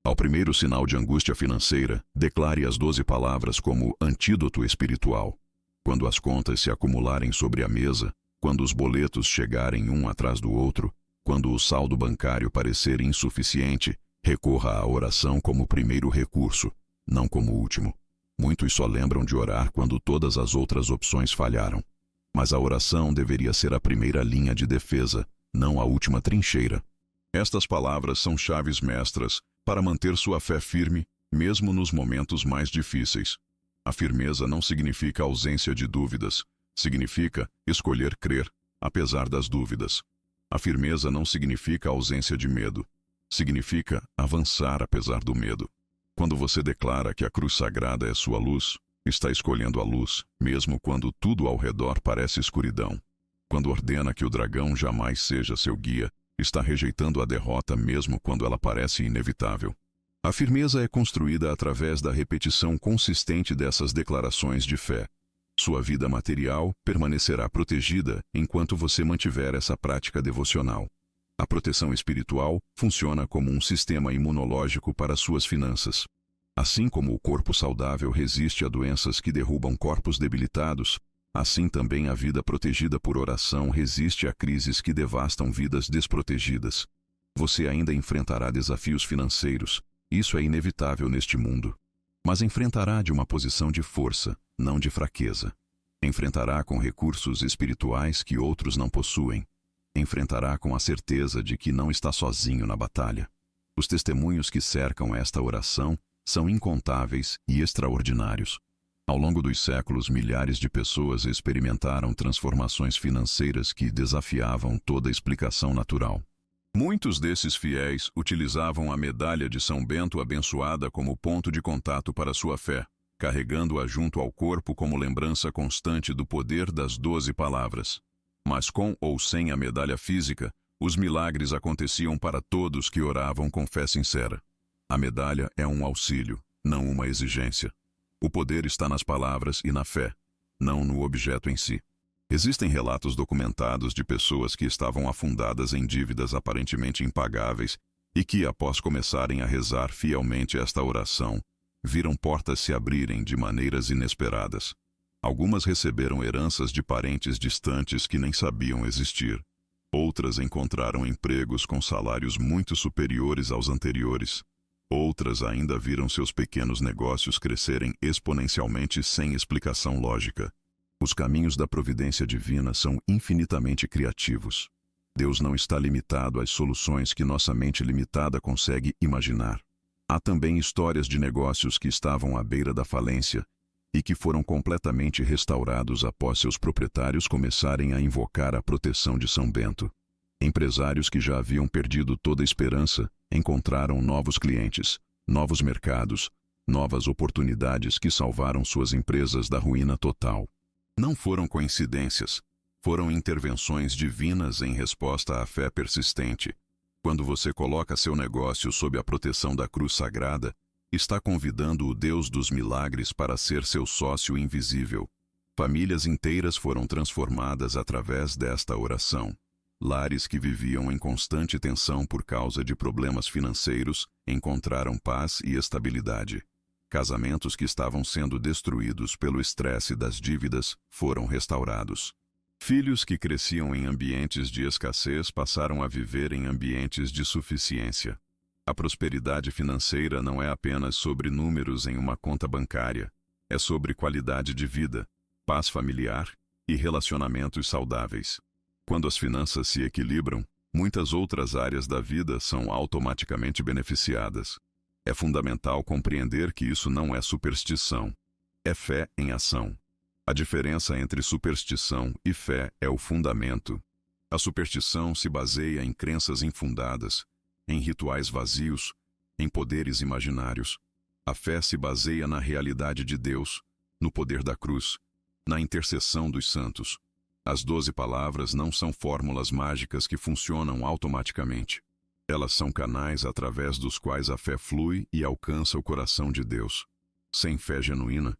Ao primeiro sinal de angústia financeira, declare as 12 palavras como antídoto espiritual. Quando as contas se acumularem sobre a mesa, Quando os boletos chegarem um atrás do outro, quando o saldo bancário parecer insuficiente, recorra à oração como primeiro recurso, não como último. Muitos só lembram de orar quando todas as outras opções falharam. Mas a oração deveria ser a primeira linha de defesa, não a última trincheira. Estas palavras são chaves mestras para manter sua fé firme, mesmo nos momentos mais difíceis. A firmeza não significa ausência de dúvidas, significa escolher crer, apesar das dúvidas. A firmeza não significa ausência de medo, significa avançar apesar do medo. Quando você declara que a cruz sagrada é sua luz, está escolhendo a luz, mesmo quando tudo ao redor parece escuridão. Quando ordena que o dragão jamais seja seu guia, está rejeitando a derrota mesmo quando ela parece inevitável. A firmeza é construída através da repetição consistente dessas declarações de fé. Sua vida material permanecerá protegida enquanto você mantiver essa prática devocional. A proteção espiritual funciona como um sistema imunológico para suas finanças. Assim como o corpo saudável resiste a doenças que derrubam corpos debilitados, assim também a vida protegida por oração resiste a crises que devastam vidas desprotegidas. Você ainda enfrentará desafios financeiros, isso é inevitável neste mundo. Mas enfrentará de uma posição de força, não de fraqueza. Enfrentará com recursos espirituais que outros não possuem. Enfrentará com a certeza de que não está sozinho na batalha. Os testemunhos que cercam esta oração são incontáveis e extraordinários. Ao longo dos séculos, milhares de pessoas experimentaram transformações financeiras que desafiavam toda explicação natural. Muitos desses fiéis utilizavam a medalha de São Bento abençoada como ponto de contato para sua fé, carregando-a junto ao corpo como lembrança constante do poder das 12 palavras. Mas com ou sem a medalha física, os milagres aconteciam para todos que oravam com fé sincera. A medalha é um auxílio, não uma exigência. O poder está nas palavras e na fé, não no objeto em si. Existem relatos documentados de pessoas que estavam afundadas em dívidas aparentemente impagáveis e que, após começarem a rezar fielmente esta oração, viram portas se abrirem de maneiras inesperadas. Algumas receberam heranças de parentes distantes que nem sabiam existir. Outras encontraram empregos com salários muito superiores aos anteriores. Outras ainda viram seus pequenos negócios crescerem exponencialmente sem explicação lógica. Os caminhos da providência divina são infinitamente criativos. Deus não está limitado às soluções que nossa mente limitada consegue imaginar. Há também histórias de negócios que estavam à beira da falência e que foram completamente restaurados após seus proprietários começarem a invocar a proteção de São Bento. Empresários que já haviam perdido toda a esperança encontraram novos clientes, novos mercados, novas oportunidades que salvaram suas empresas da ruína total. Não foram coincidências, foram intervenções divinas em resposta à fé persistente. Quando você coloca seu negócio sob a proteção da cruz sagrada, está convidando o Deus dos milagres para ser seu sócio invisível. Famílias inteiras foram transformadas através desta oração. Lares que viviam em constante tensão por causa de problemas financeiros encontraram paz e estabilidade. Casamentos que estavam sendo destruídos pelo estresse das dívidas foram restaurados. Filhos que cresciam em ambientes de escassez passaram a viver em ambientes de suficiência. A prosperidade financeira não é apenas sobre números em uma conta bancária, é sobre qualidade de vida, paz familiar e relacionamentos saudáveis. Quando as finanças se equilibram, muitas outras áreas da vida são automaticamente beneficiadas. É fundamental compreender que isso não é superstição, é fé em ação. A diferença entre superstição e fé é o fundamento. A superstição se baseia em crenças infundadas, em rituais vazios, em poderes imaginários. A fé se baseia na realidade de Deus, no poder da cruz, na intercessão dos santos. As 12 palavras não são fórmulas mágicas que funcionam automaticamente. Elas são canais através dos quais a fé flui e alcança o coração de Deus. Sem fé genuína,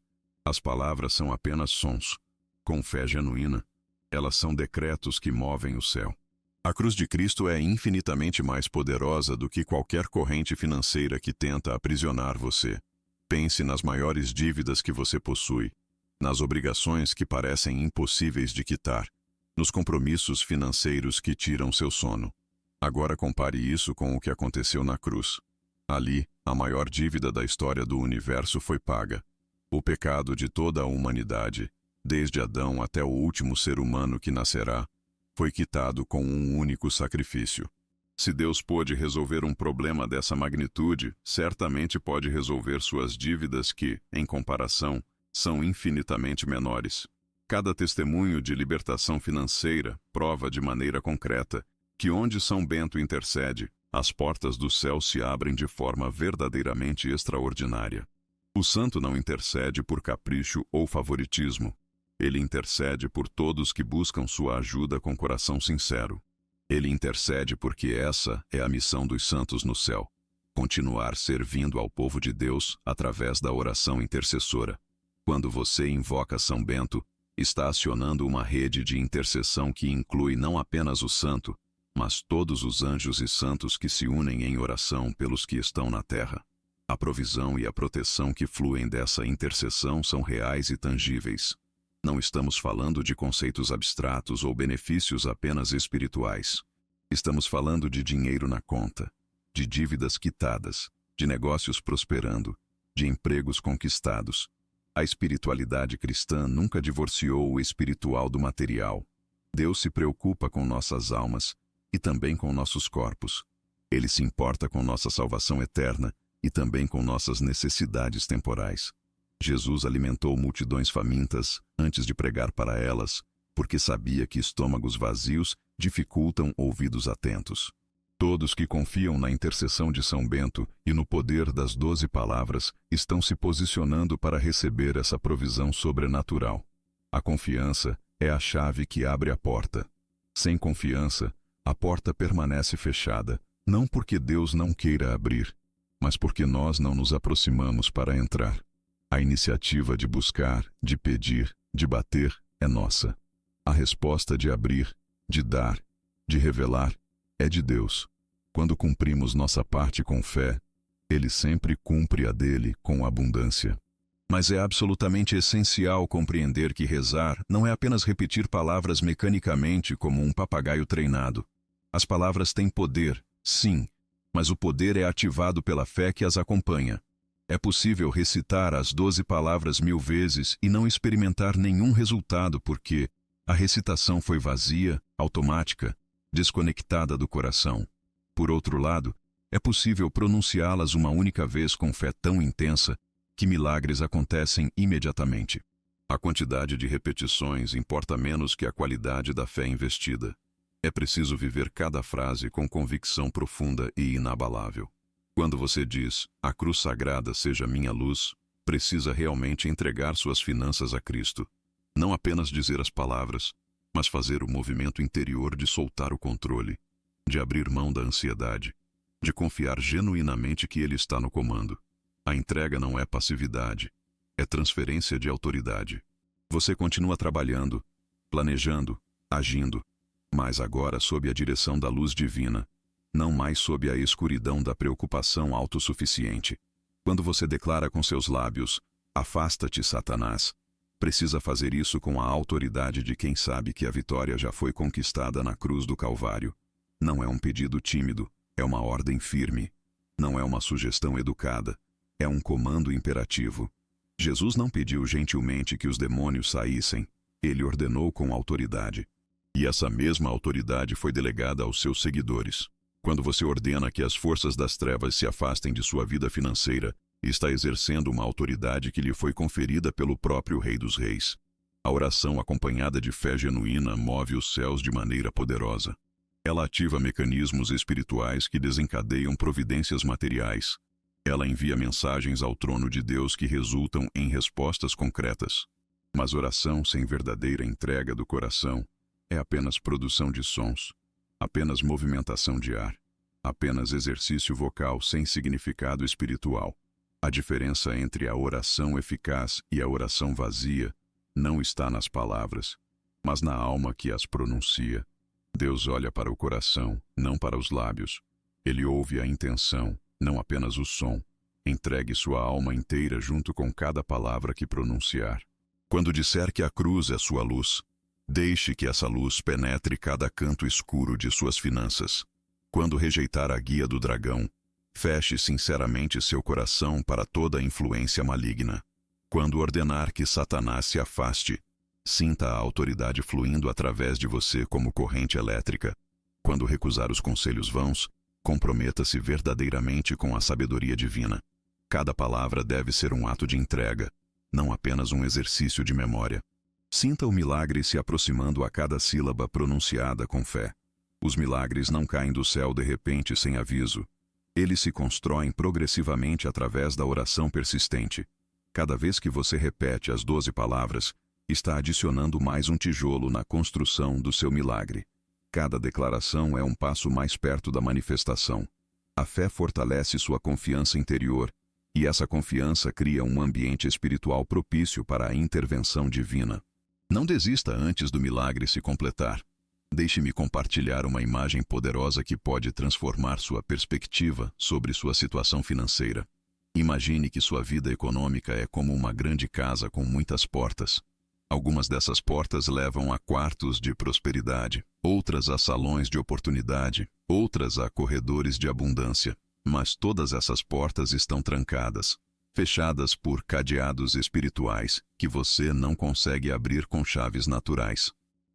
as palavras são apenas sons. Com fé genuína, elas são decretos que movem o céu. A cruz de Cristo é infinitamente mais poderosa do que qualquer corrente financeira que tenta aprisionar você. Pense nas maiores dívidas que você possui, nas obrigações que parecem impossíveis de quitar, nos compromissos financeiros que tiram seu sono. Agora compare isso com o que aconteceu na cruz. Ali, a maior dívida da história do universo foi paga. O pecado de toda a humanidade, desde Adão até o último ser humano que nascerá, foi quitado com um único sacrifício. Se Deus pôde resolver um problema dessa magnitude, certamente pode resolver suas dívidas que, em comparação, são infinitamente menores. Cada testemunho de libertação financeira prova de maneira concreta que onde São Bento intercede, as portas do céu se abrem de forma verdadeiramente extraordinária. O santo não intercede por capricho ou favoritismo. Ele intercede por todos que buscam sua ajuda com coração sincero. Ele intercede porque essa é a missão dos santos no céu: continuar servindo ao povo de Deus através da oração intercessora. Quando você invoca São Bento, está acionando uma rede de intercessão que inclui não apenas o santo, mas todos os anjos e santos que se unem em oração pelos que estão na terra. A provisão e a proteção que fluem dessa intercessão são reais e tangíveis. Não estamos falando de conceitos abstratos ou benefícios apenas espirituais. Estamos falando de dinheiro na conta, de dívidas quitadas, de negócios prosperando, de empregos conquistados. A espiritualidade cristã nunca divorciou o espiritual do material. Deus se preocupa com nossas almas e também com nossos corpos. Ele se importa com nossa salvação eterna e também com nossas necessidades temporais. Jesus alimentou multidões famintas antes de pregar para elas, porque sabia que estômagos vazios dificultam ouvidos atentos. Todos que confiam na intercessão de São Bento e no poder das 12 palavras estão se posicionando para receber essa provisão sobrenatural. A confiança é a chave que abre a porta. Sem confiança, a porta permanece fechada, não porque Deus não queira abrir, mas porque nós não nos aproximamos para entrar. A iniciativa de buscar, de pedir, de bater é nossa. A resposta de abrir, de dar, de revelar, é de Deus. Quando cumprimos nossa parte com fé, Ele sempre cumpre a dele com abundância. Mas é absolutamente essencial compreender que rezar não é apenas repetir palavras mecanicamente como um papagaio treinado. As palavras têm poder, sim, mas o poder é ativado pela fé que as acompanha. É possível recitar as 12 palavras 1000 vezes e não experimentar nenhum resultado porque a recitação foi vazia, automática, desconectada do coração. Por outro lado, é possível pronunciá-las uma única vez com fé tão intensa que milagres acontecem imediatamente. A quantidade de repetições importa menos que a qualidade da fé investida. É preciso viver cada frase com convicção profunda e inabalável. Quando você diz, a cruz sagrada seja minha luz, precisa realmente entregar suas finanças a Cristo. Não apenas dizer as palavras, mas fazer o movimento interior de soltar o controle, de abrir mão da ansiedade, de confiar genuinamente que Ele está no comando. A entrega não é passividade, é transferência de autoridade. Você continua trabalhando, planejando, agindo, mas agora sob a direção da luz divina, não mais sob a escuridão da preocupação autossuficiente. Quando você declara com seus lábios, afasta-te, Satanás, precisa fazer isso com a autoridade de quem sabe que a vitória já foi conquistada na cruz do Calvário. Não é um pedido tímido, é uma ordem firme. Não é uma sugestão educada, é um comando imperativo. Jesus não pediu gentilmente que os demônios saíssem, ele ordenou com autoridade. E essa mesma autoridade foi delegada aos seus seguidores. Quando você ordena que as forças das trevas se afastem de sua vida financeira, está exercendo uma autoridade que lhe foi conferida pelo próprio Rei dos Reis. A oração acompanhada de fé genuína move os céus de maneira poderosa. Ela ativa mecanismos espirituais que desencadeiam providências materiais. Ela envia mensagens ao trono de Deus que resultam em respostas concretas. Mas oração sem verdadeira entrega do coração é apenas produção de sons, apenas movimentação de ar, apenas exercício vocal sem significado espiritual. A diferença entre a oração eficaz e a oração vazia não está nas palavras, mas na alma que as pronuncia. Deus olha para o coração, não para os lábios. Ele ouve a intenção, não apenas o som. Entregue sua alma inteira junto com cada palavra que pronunciar. Quando disser que a cruz é sua luz, Deixe que essa luz penetre cada canto escuro de suas finanças. Quando rejeitar a guia do dragão, feche sinceramente seu coração para toda influência maligna. Quando ordenar que Satanás se afaste, sinta a autoridade fluindo através de você como corrente elétrica. Quando recusar os conselhos vãos, comprometa-se verdadeiramente com a sabedoria divina. Cada palavra deve ser um ato de entrega, não apenas um exercício de memória. Sinta o milagre se aproximando a cada sílaba pronunciada com fé. Os milagres não caem do céu de repente sem aviso. Eles se constroem progressivamente através da oração persistente. Cada vez que você repete as 12 palavras, está adicionando mais um tijolo na construção do seu milagre. Cada declaração é um passo mais perto da manifestação. A fé fortalece sua confiança interior, e essa confiança cria um ambiente espiritual propício para a intervenção divina. Não desista antes do milagre se completar. Deixe-me compartilhar uma imagem poderosa que pode transformar sua perspectiva sobre sua situação financeira. Imagine que sua vida econômica é como uma grande casa com muitas portas. Algumas dessas portas levam a quartos de prosperidade, outras a salões de oportunidade, outras a corredores de abundância. Mas todas essas portas estão trancadas, fechadas por cadeados espirituais que você não consegue abrir com chaves naturais.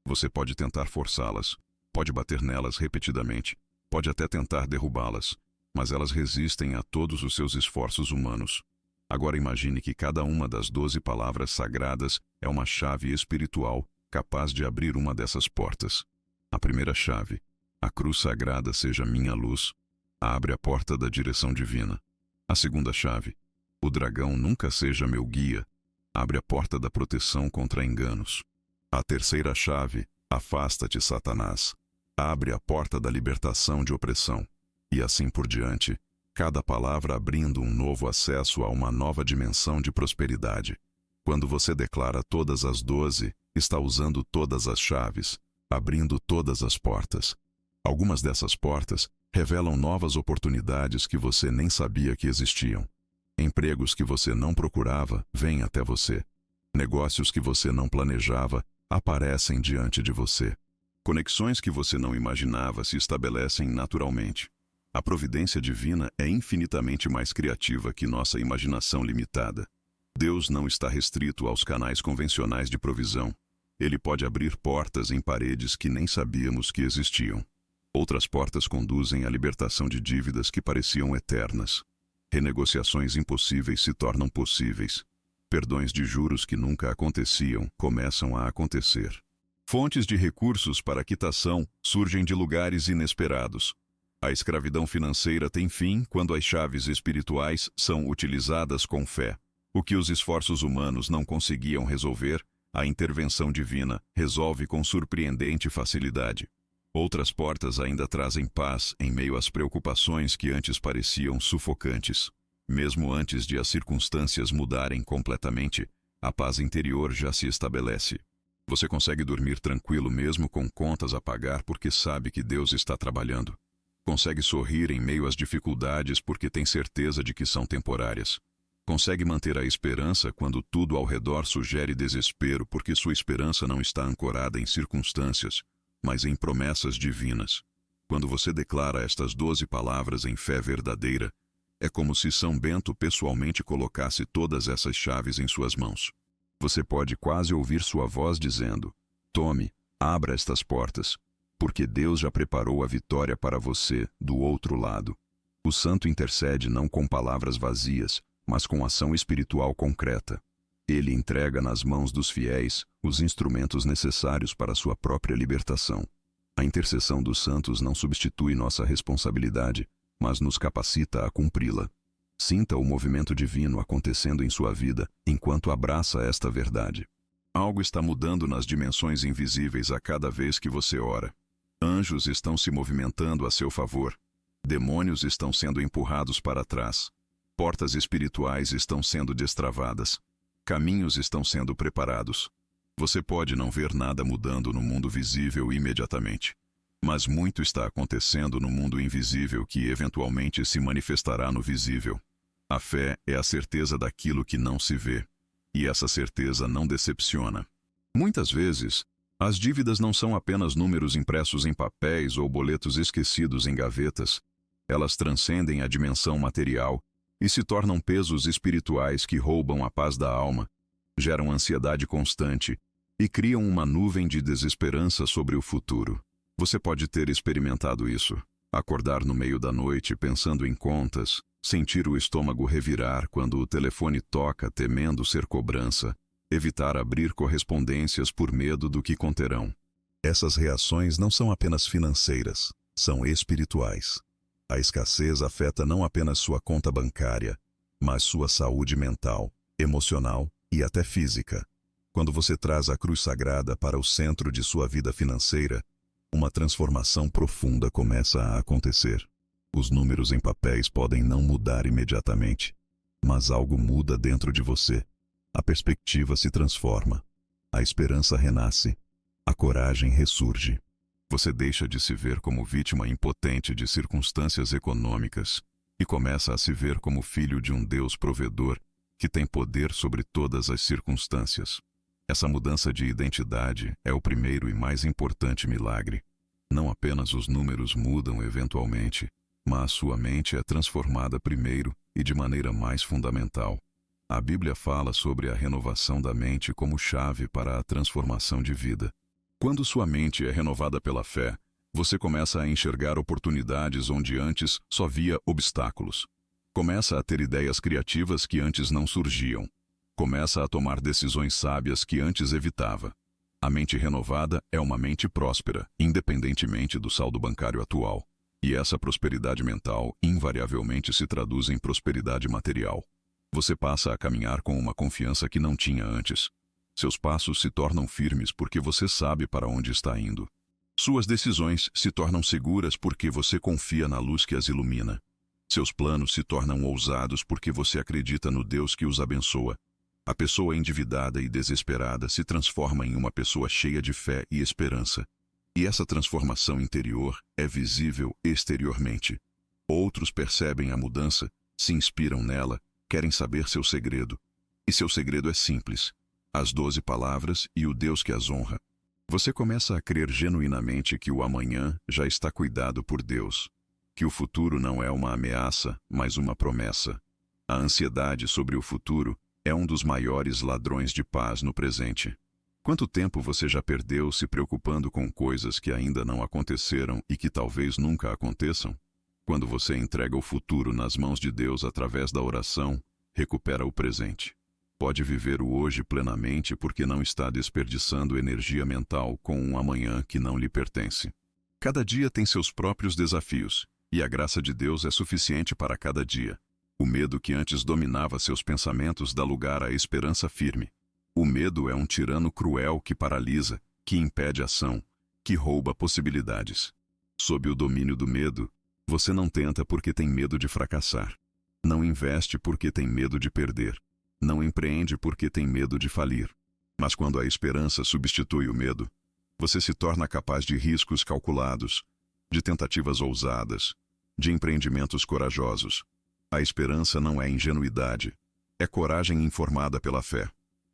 Você pode tentar forçá-las, pode bater nelas repetidamente, pode até tentar derrubá-las, mas elas resistem a todos os seus esforços humanos. Agora imagine que cada uma das 12 palavras sagradas é uma chave espiritual capaz de abrir uma dessas portas. A primeira chave, a cruz sagrada seja minha luz, abre a porta da direção divina. A segunda chave, o dragão nunca seja meu guia, abre a porta da proteção contra enganos. A terceira chave, afasta-te, Satanás, abre a porta da libertação de opressão. E assim por diante, cada palavra abrindo um novo acesso a uma nova dimensão de prosperidade. Quando você declara todas as 12, está usando todas as chaves, abrindo todas as portas. Algumas dessas portas revelam novas oportunidades que você nem sabia que existiam. Empregos que você não procurava vêm até você. Negócios que você não planejava aparecem diante de você. Conexões que você não imaginava se estabelecem naturalmente. A providência divina é infinitamente mais criativa que nossa imaginação limitada. Deus não está restrito aos canais convencionais de provisão. Ele pode abrir portas em paredes que nem sabíamos que existiam. Outras portas conduzem à libertação de dívidas que pareciam eternas. Renegociações impossíveis se tornam possíveis. Perdões de juros que nunca aconteciam começam a acontecer. Fontes de recursos para quitação surgem de lugares inesperados. A escravidão financeira tem fim quando as chaves espirituais são utilizadas com fé. O que os esforços humanos não conseguiam resolver, a intervenção divina resolve com surpreendente facilidade. Outras portas ainda trazem paz em meio às preocupações que antes pareciam sufocantes. Mesmo antes de as circunstâncias mudarem completamente, a paz interior já se estabelece. Você consegue dormir tranquilo mesmo com contas a pagar porque sabe que Deus está trabalhando. Consegue sorrir em meio às dificuldades porque tem certeza de que são temporárias. Consegue manter a esperança quando tudo ao redor sugere desespero porque sua esperança não está ancorada em circunstâncias, mas em promessas divinas. Quando você declara estas 12 palavras em fé verdadeira, é como se São Bento pessoalmente colocasse todas essas chaves em suas mãos. Você pode quase ouvir sua voz dizendo: tome, abra estas portas, porque Deus já preparou a vitória para você do outro lado. O santo intercede não com palavras vazias, mas com ação espiritual concreta. Ele entrega nas mãos dos fiéis os instrumentos necessários para sua própria libertação. A intercessão dos santos não substitui nossa responsabilidade, mas nos capacita a cumpri-la. Sinta o movimento divino acontecendo em sua vida enquanto abraça esta verdade. Algo está mudando nas dimensões invisíveis a cada vez que você ora. Anjos estão se movimentando a seu favor. Demônios estão sendo empurrados para trás. Portas espirituais estão sendo destravadas. Caminhos estão sendo preparados. Você pode não ver nada mudando no mundo visível imediatamente, mas muito está acontecendo no mundo invisível que eventualmente se manifestará no visível. A fé é a certeza daquilo que não se vê, e essa certeza não decepciona. Muitas vezes, As dívidas não são apenas números impressos em papéis ou boletos esquecidos em gavetas. Elas transcendem a dimensão material e se tornam pesos espirituais que roubam a paz da alma, geram ansiedade constante e criam uma nuvem de desesperança sobre o futuro. Você pode ter experimentado isso. Acordar no meio da noite pensando em contas, sentir o estômago revirar quando o telefone toca temendo ser cobrança, evitar abrir correspondências por medo do que conterão. Essas reações não são apenas financeiras, são espirituais. A escassez afeta não apenas sua conta bancária, mas sua saúde mental, emocional e até física. Quando você traz a cruz sagrada para o centro de sua vida financeira, uma transformação profunda começa a acontecer. Os números em papéis podem não mudar imediatamente, mas algo muda dentro de você. A perspectiva se transforma, a esperança renasce, a coragem ressurge. Você deixa de se ver como vítima impotente de circunstâncias econômicas e começa a se ver como filho de um Deus provedor que tem poder sobre todas as circunstâncias. Essa mudança de identidade é o primeiro e mais importante milagre. Não apenas os números mudam eventualmente, mas sua mente é transformada primeiro e de maneira mais fundamental. A Bíblia fala sobre a renovação da mente como chave para a transformação de vida. Quando sua mente é renovada pela fé, você começa a enxergar oportunidades onde antes só via obstáculos. Começa a ter ideias criativas que antes não surgiam. Começa a tomar decisões sábias que antes evitava. A mente renovada é uma mente próspera, independentemente do saldo bancário atual. E essa prosperidade mental invariavelmente se traduz em prosperidade material. Você passa a caminhar com uma confiança que não tinha antes. Seus passos se tornam firmes porque você sabe para onde está indo. Suas decisões se tornam seguras porque você confia na luz que as ilumina. Seus planos se tornam ousados porque você acredita no Deus que os abençoa. A pessoa endividada e desesperada se transforma em uma pessoa cheia de fé e esperança. E essa transformação interior é visível exteriormente. Outros percebem a mudança, se inspiram nela, querem saber seu segredo. E seu segredo é simples: as 12 palavras e o Deus que as honra. Você começa a crer genuinamente que o amanhã já está cuidado por Deus, que o futuro não é uma ameaça, mas uma promessa. A ansiedade sobre o futuro é um dos maiores ladrões de paz no presente. Quanto tempo você já perdeu se preocupando com coisas que ainda não aconteceram e que talvez nunca aconteçam? Quando você entrega o futuro nas mãos de Deus através da oração, recupera o presente. Pode viver o hoje plenamente porque não está desperdiçando energia mental com um amanhã que não lhe pertence. Cada dia tem seus próprios desafios, e a graça de Deus é suficiente para cada dia. O medo que antes dominava seus pensamentos dá lugar à esperança firme. O medo é um tirano cruel que paralisa, que impede ação, que rouba possibilidades. Sob o domínio do medo, você não tenta porque tem medo de fracassar. Não investe porque tem medo de perder. Não empreende porque tem medo de falir. Mas quando a esperança substitui o medo, você se torna capaz de riscos calculados, de tentativas ousadas, de empreendimentos corajosos. A esperança não é ingenuidade, é coragem informada pela fé.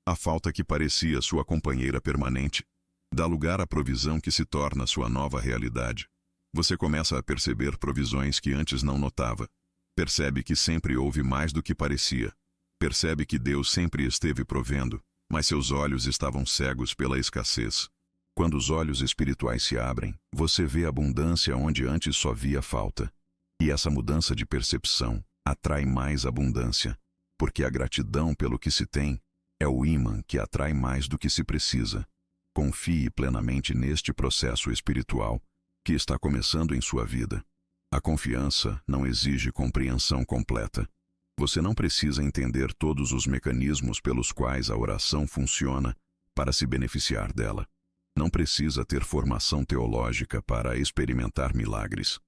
A falta que parecia sua companheira permanente dá lugar à provisão que se torna sua nova realidade. Você começa a perceber provisões que antes não notava. Percebe que sempre houve mais do que parecia. Percebe que Deus sempre esteve provendo, mas seus olhos estavam cegos pela escassez. Quando os olhos espirituais se abrem, você vê abundância onde antes só via falta. E essa mudança de percepção atrai mais abundância, porque a gratidão pelo que se tem é o ímã que atrai mais do que se precisa. Confie plenamente neste processo espiritual que está começando em sua vida. A confiança não exige compreensão completa. Você não precisa entender todos os mecanismos pelos quais a oração funciona para se beneficiar dela. Não precisa ter formação teológica para experimentar milagres.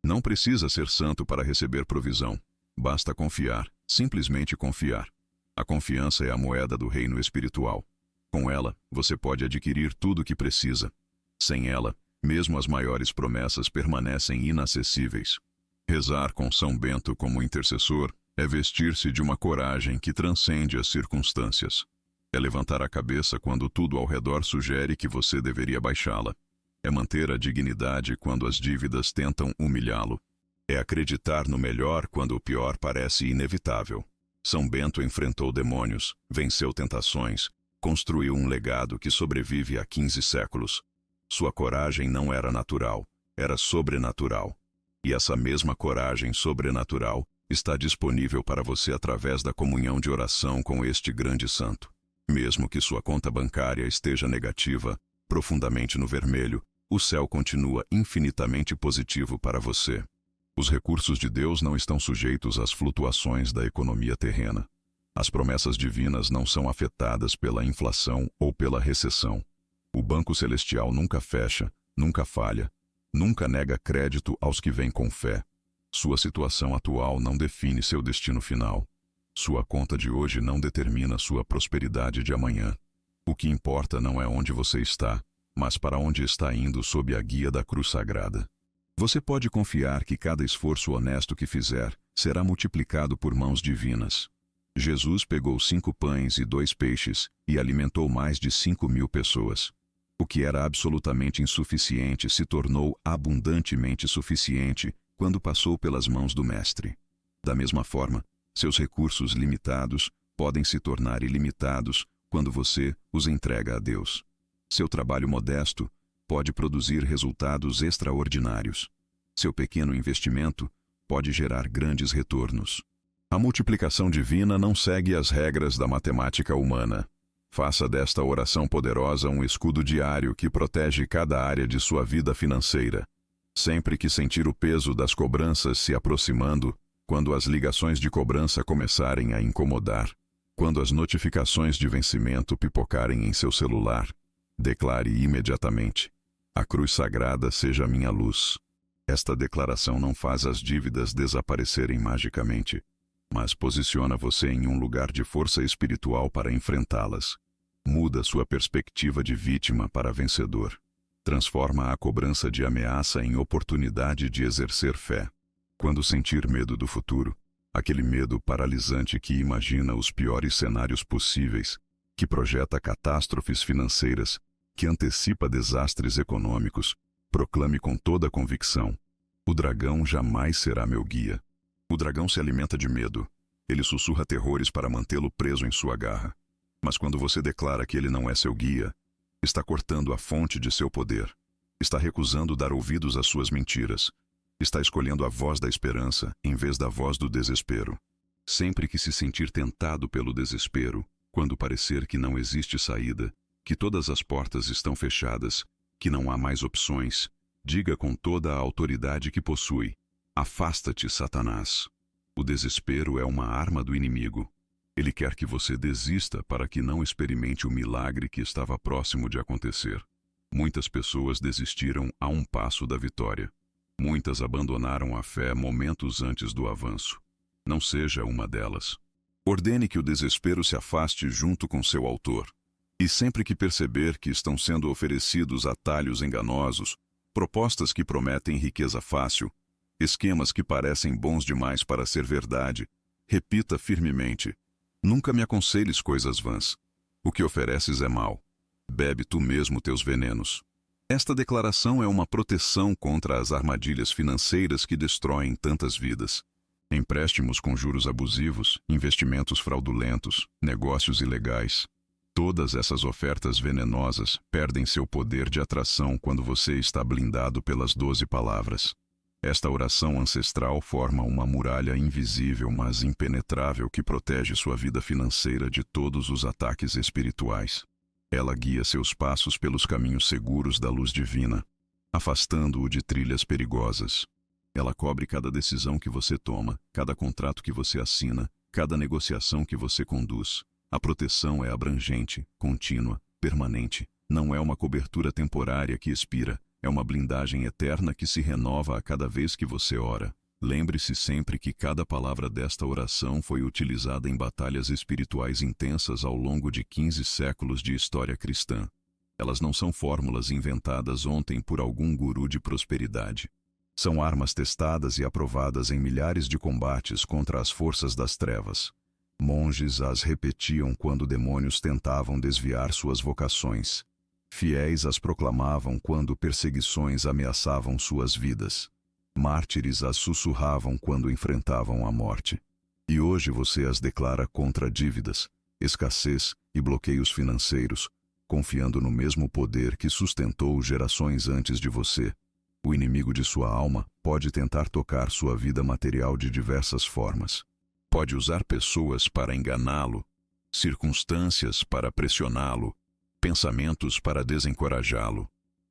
Não precisa ser santo para receber provisão. Basta confiar, simplesmente confiar. A confiança é a moeda do reino espiritual. Com ela, você pode adquirir tudo o que precisa. Sem ela, mesmo as maiores promessas permanecem inacessíveis. Rezar com São Bento como intercessor é vestir-se de uma coragem que transcende as circunstâncias. É levantar a cabeça quando tudo ao redor sugere que você deveria baixá-la. É manter a dignidade quando as dívidas tentam humilhá-lo. É acreditar no melhor quando o pior parece inevitável. São Bento enfrentou demônios, venceu tentações, construiu um legado que sobrevive há 15 séculos. Sua coragem não era natural, era sobrenatural. E essa mesma coragem sobrenatural está disponível para você através da comunhão de oração com este grande santo. Mesmo que sua conta bancária esteja negativa, profundamente no vermelho, o céu continua infinitamente positivo para você. Os recursos de Deus não estão sujeitos às flutuações da economia terrena. As promessas divinas não são afetadas pela inflação ou pela recessão. O Banco Celestial nunca fecha, nunca falha, nunca nega crédito aos que vêm com fé. Sua situação atual não define seu destino final. Sua conta de hoje não determina sua prosperidade de amanhã. O que importa não é onde você está, mas para onde está indo sob a guia da cruz sagrada. Você pode confiar que cada esforço honesto que fizer será multiplicado por mãos divinas. Jesus pegou 5 pães e 2 peixes e alimentou mais de 5.000 pessoas. O que era absolutamente insuficiente se tornou abundantemente suficiente quando passou pelas mãos do Mestre. Da mesma forma, seus recursos limitados podem se tornar ilimitados quando você os entrega a Deus. Seu trabalho modesto pode produzir resultados extraordinários. Seu pequeno investimento pode gerar grandes retornos. A multiplicação divina não segue as regras da matemática humana. Faça desta oração poderosa um escudo diário que protege cada área de sua vida financeira. Sempre que sentir o peso das cobranças se aproximando, quando as ligações de cobrança começarem a incomodar, quando as notificações de vencimento pipocarem em seu celular, declare imediatamente: a cruz sagrada seja minha luz. Esta declaração não faz as dívidas desaparecerem magicamente, mas posiciona você em um lugar de força espiritual para enfrentá-las. Muda sua perspectiva de vítima para vencedor. Transforma a cobrança de ameaça em oportunidade de exercer fé. Quando sentir medo do futuro, aquele medo paralisante que imagina os piores cenários possíveis, que projeta catástrofes financeiras, que antecipa desastres econômicos, proclame com toda a convicção: o dragão jamais será meu guia. O dragão se alimenta de medo. Ele sussurra terrores para mantê-lo preso em sua garra. Mas quando você declara que ele não é seu guia, está cortando a fonte de seu poder. Está recusando dar ouvidos às suas mentiras. Está escolhendo a voz da esperança em vez da voz do desespero. Sempre que se sentir tentado pelo desespero, quando parecer que não existe saída, que todas as portas estão fechadas, que não há mais opções, diga com toda a autoridade que possui: afasta-te, Satanás. O desespero é uma arma do inimigo. Ele quer que você desista para que não experimente o milagre que estava próximo de acontecer. Muitas pessoas desistiram a um passo da vitória. Muitas abandonaram a fé momentos antes do avanço. Não seja uma delas. Ordene que o desespero se afaste junto com seu autor. E sempre que perceber que estão sendo oferecidos atalhos enganosos, propostas que prometem riqueza fácil, esquemas que parecem bons demais para ser verdade, repita firmemente: nunca me aconselhes coisas vãs. O que ofereces é mal. Bebe tu mesmo teus venenos. Esta declaração é uma proteção contra as armadilhas financeiras que destroem tantas vidas. Empréstimos com juros abusivos, investimentos fraudulentos, negócios ilegais. Todas essas ofertas venenosas perdem seu poder de atração quando você está blindado pelas 12 palavras. Esta oração ancestral forma uma muralha invisível, mas impenetrável, que protege sua vida financeira de todos os ataques espirituais. Ela guia seus passos pelos caminhos seguros da luz divina, afastando-o de trilhas perigosas. Ela cobre cada decisão que você toma, cada contrato que você assina, cada negociação que você conduz. A proteção é abrangente, contínua, permanente. Não é uma cobertura temporária que expira. É uma blindagem eterna que se renova a cada vez que você ora. Lembre-se sempre que cada palavra desta oração foi utilizada em batalhas espirituais intensas ao longo de 15 séculos de história cristã. Elas não são fórmulas inventadas ontem por algum guru de prosperidade. São armas testadas e aprovadas em milhares de combates contra as forças das trevas. Monges as repetiam quando demônios tentavam desviar suas vocações. Fiéis as proclamavam quando perseguições ameaçavam suas vidas. Mártires as sussurravam quando enfrentavam a morte. E hoje você as declara contra dívidas, escassez e bloqueios financeiros, confiando no mesmo poder que sustentou gerações antes de você. O inimigo de sua alma pode tentar tocar sua vida material de diversas formas. Pode usar pessoas para enganá-lo, circunstâncias para pressioná-lo, pensamentos para desencorajá-lo.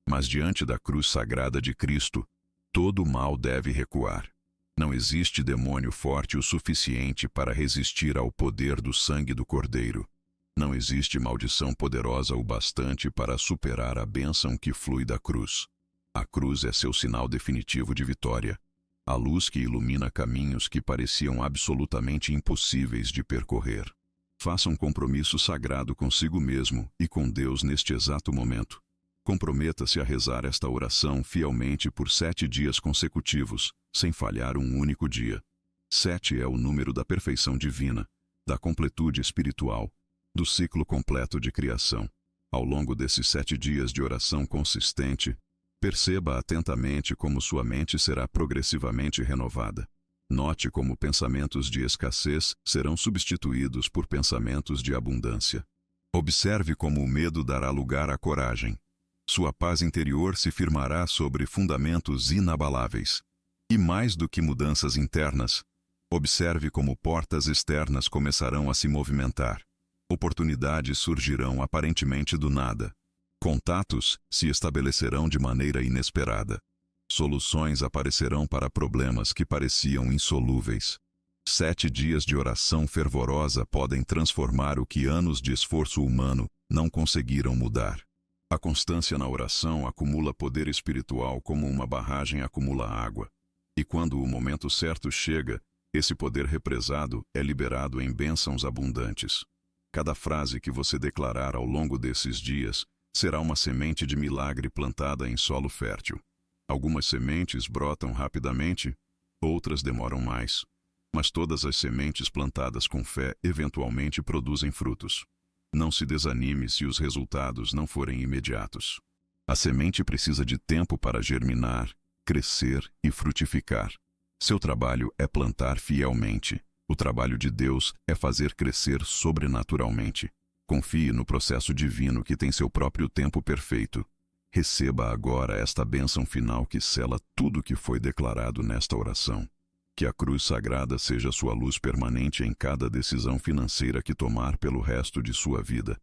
Mas diante da cruz sagrada de Cristo, todo mal deve recuar. Não existe demônio forte o suficiente para resistir ao poder do sangue do Cordeiro. Não existe maldição poderosa o bastante para superar a bênção que flui da cruz. A cruz é seu sinal definitivo de vitória, a luz que ilumina caminhos que pareciam absolutamente impossíveis de percorrer. Faça um compromisso sagrado consigo mesmo e com Deus neste exato momento. Comprometa-se a rezar esta oração fielmente por 7 dias consecutivos, sem falhar um único dia. 7 é o número da perfeição divina, da completude espiritual, do ciclo completo de criação. Ao longo desses 7 dias de oração consistente, perceba atentamente como sua mente será progressivamente renovada. Note como pensamentos de escassez serão substituídos por pensamentos de abundância. Observe como o medo dará lugar à coragem. Sua paz interior se firmará sobre fundamentos inabaláveis. E mais do que mudanças internas, observe como portas externas começarão a se movimentar. Oportunidades surgirão aparentemente do nada. Contatos se estabelecerão de maneira inesperada. Soluções aparecerão para problemas que pareciam insolúveis. 7 dias de oração fervorosa podem transformar o que anos de esforço humano não conseguiram mudar. A constância na oração acumula poder espiritual como uma barragem acumula água. E quando o momento certo chega, esse poder represado é liberado em bênçãos abundantes. Cada frase que você declarar ao longo desses dias será uma semente de milagre plantada em solo fértil. Algumas sementes brotam rapidamente, outras demoram mais. Mas todas as sementes plantadas com fé eventualmente produzem frutos. Não se desanime se os resultados não forem imediatos. A semente precisa de tempo para germinar, crescer e frutificar. Seu trabalho é plantar fielmente. O trabalho de Deus é fazer crescer sobrenaturalmente. Confie no processo divino que tem seu próprio tempo perfeito. Receba agora esta bênção final que sela tudo que foi declarado nesta oração. Que a cruz sagrada seja sua luz permanente em cada decisão financeira que tomar pelo resto de sua vida,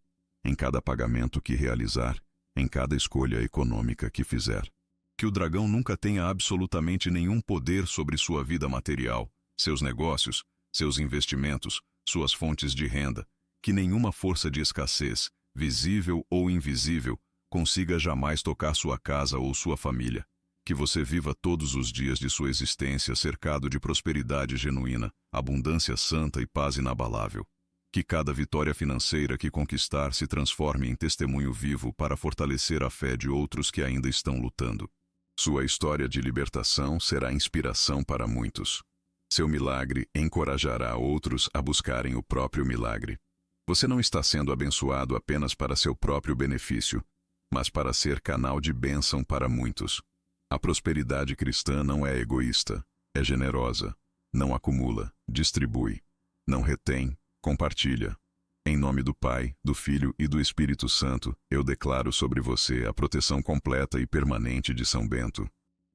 em cada pagamento que realizar, em cada escolha econômica que fizer. Que o dragão nunca tenha absolutamente nenhum poder sobre sua vida material, seus negócios, seus investimentos, suas fontes de renda. Que nenhuma força de escassez, visível ou invisível, consiga jamais tocar sua casa ou sua família. Que você viva todos os dias de sua existência cercado de prosperidade genuína, abundância santa e paz inabalável. Que cada vitória financeira que conquistar se transforme em testemunho vivo para fortalecer a fé de outros que ainda estão lutando. Sua história de libertação será inspiração para muitos. Seu milagre encorajará outros a buscarem o próprio milagre. Você não está sendo abençoado apenas para seu próprio benefício, mas para ser canal de bênção para muitos. A prosperidade cristã não é egoísta, é generosa, não acumula, distribui, não retém, compartilha. Em nome do Pai, do Filho e do Espírito Santo, eu declaro sobre você a proteção completa e permanente de São Bento.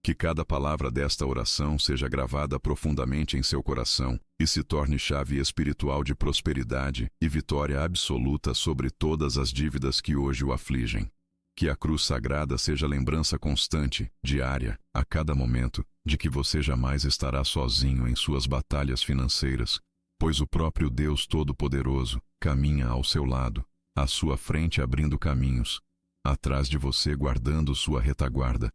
Que cada palavra desta oração seja gravada profundamente em seu coração e se torne chave espiritual de prosperidade e vitória absoluta sobre todas as dívidas que hoje o afligem. Que a cruz sagrada seja lembrança constante, diária, a cada momento, de que você jamais estará sozinho em suas batalhas financeiras, pois o próprio Deus Todo-Poderoso caminha ao seu lado, à sua frente abrindo caminhos, atrás de você guardando sua retaguarda.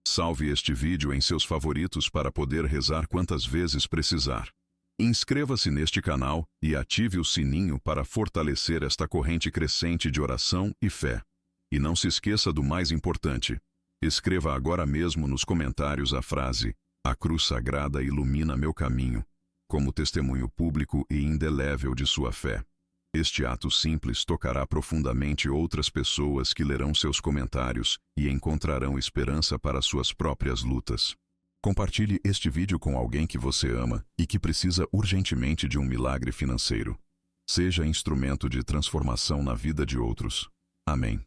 Salve este vídeo em seus favoritos para poder rezar quantas vezes precisar. Inscreva-se neste canal e ative o sininho para fortalecer esta corrente crescente de oração e fé. E não se esqueça do mais importante. Escreva agora mesmo nos comentários a frase: "A cruz sagrada ilumina meu caminho", como testemunho público e indelével de sua fé. Este ato simples tocará profundamente outras pessoas que lerão seus comentários e encontrarão esperança para suas próprias lutas. Compartilhe este vídeo com alguém que você ama e que precisa urgentemente de um milagre financeiro. Seja instrumento de transformação na vida de outros. Amém.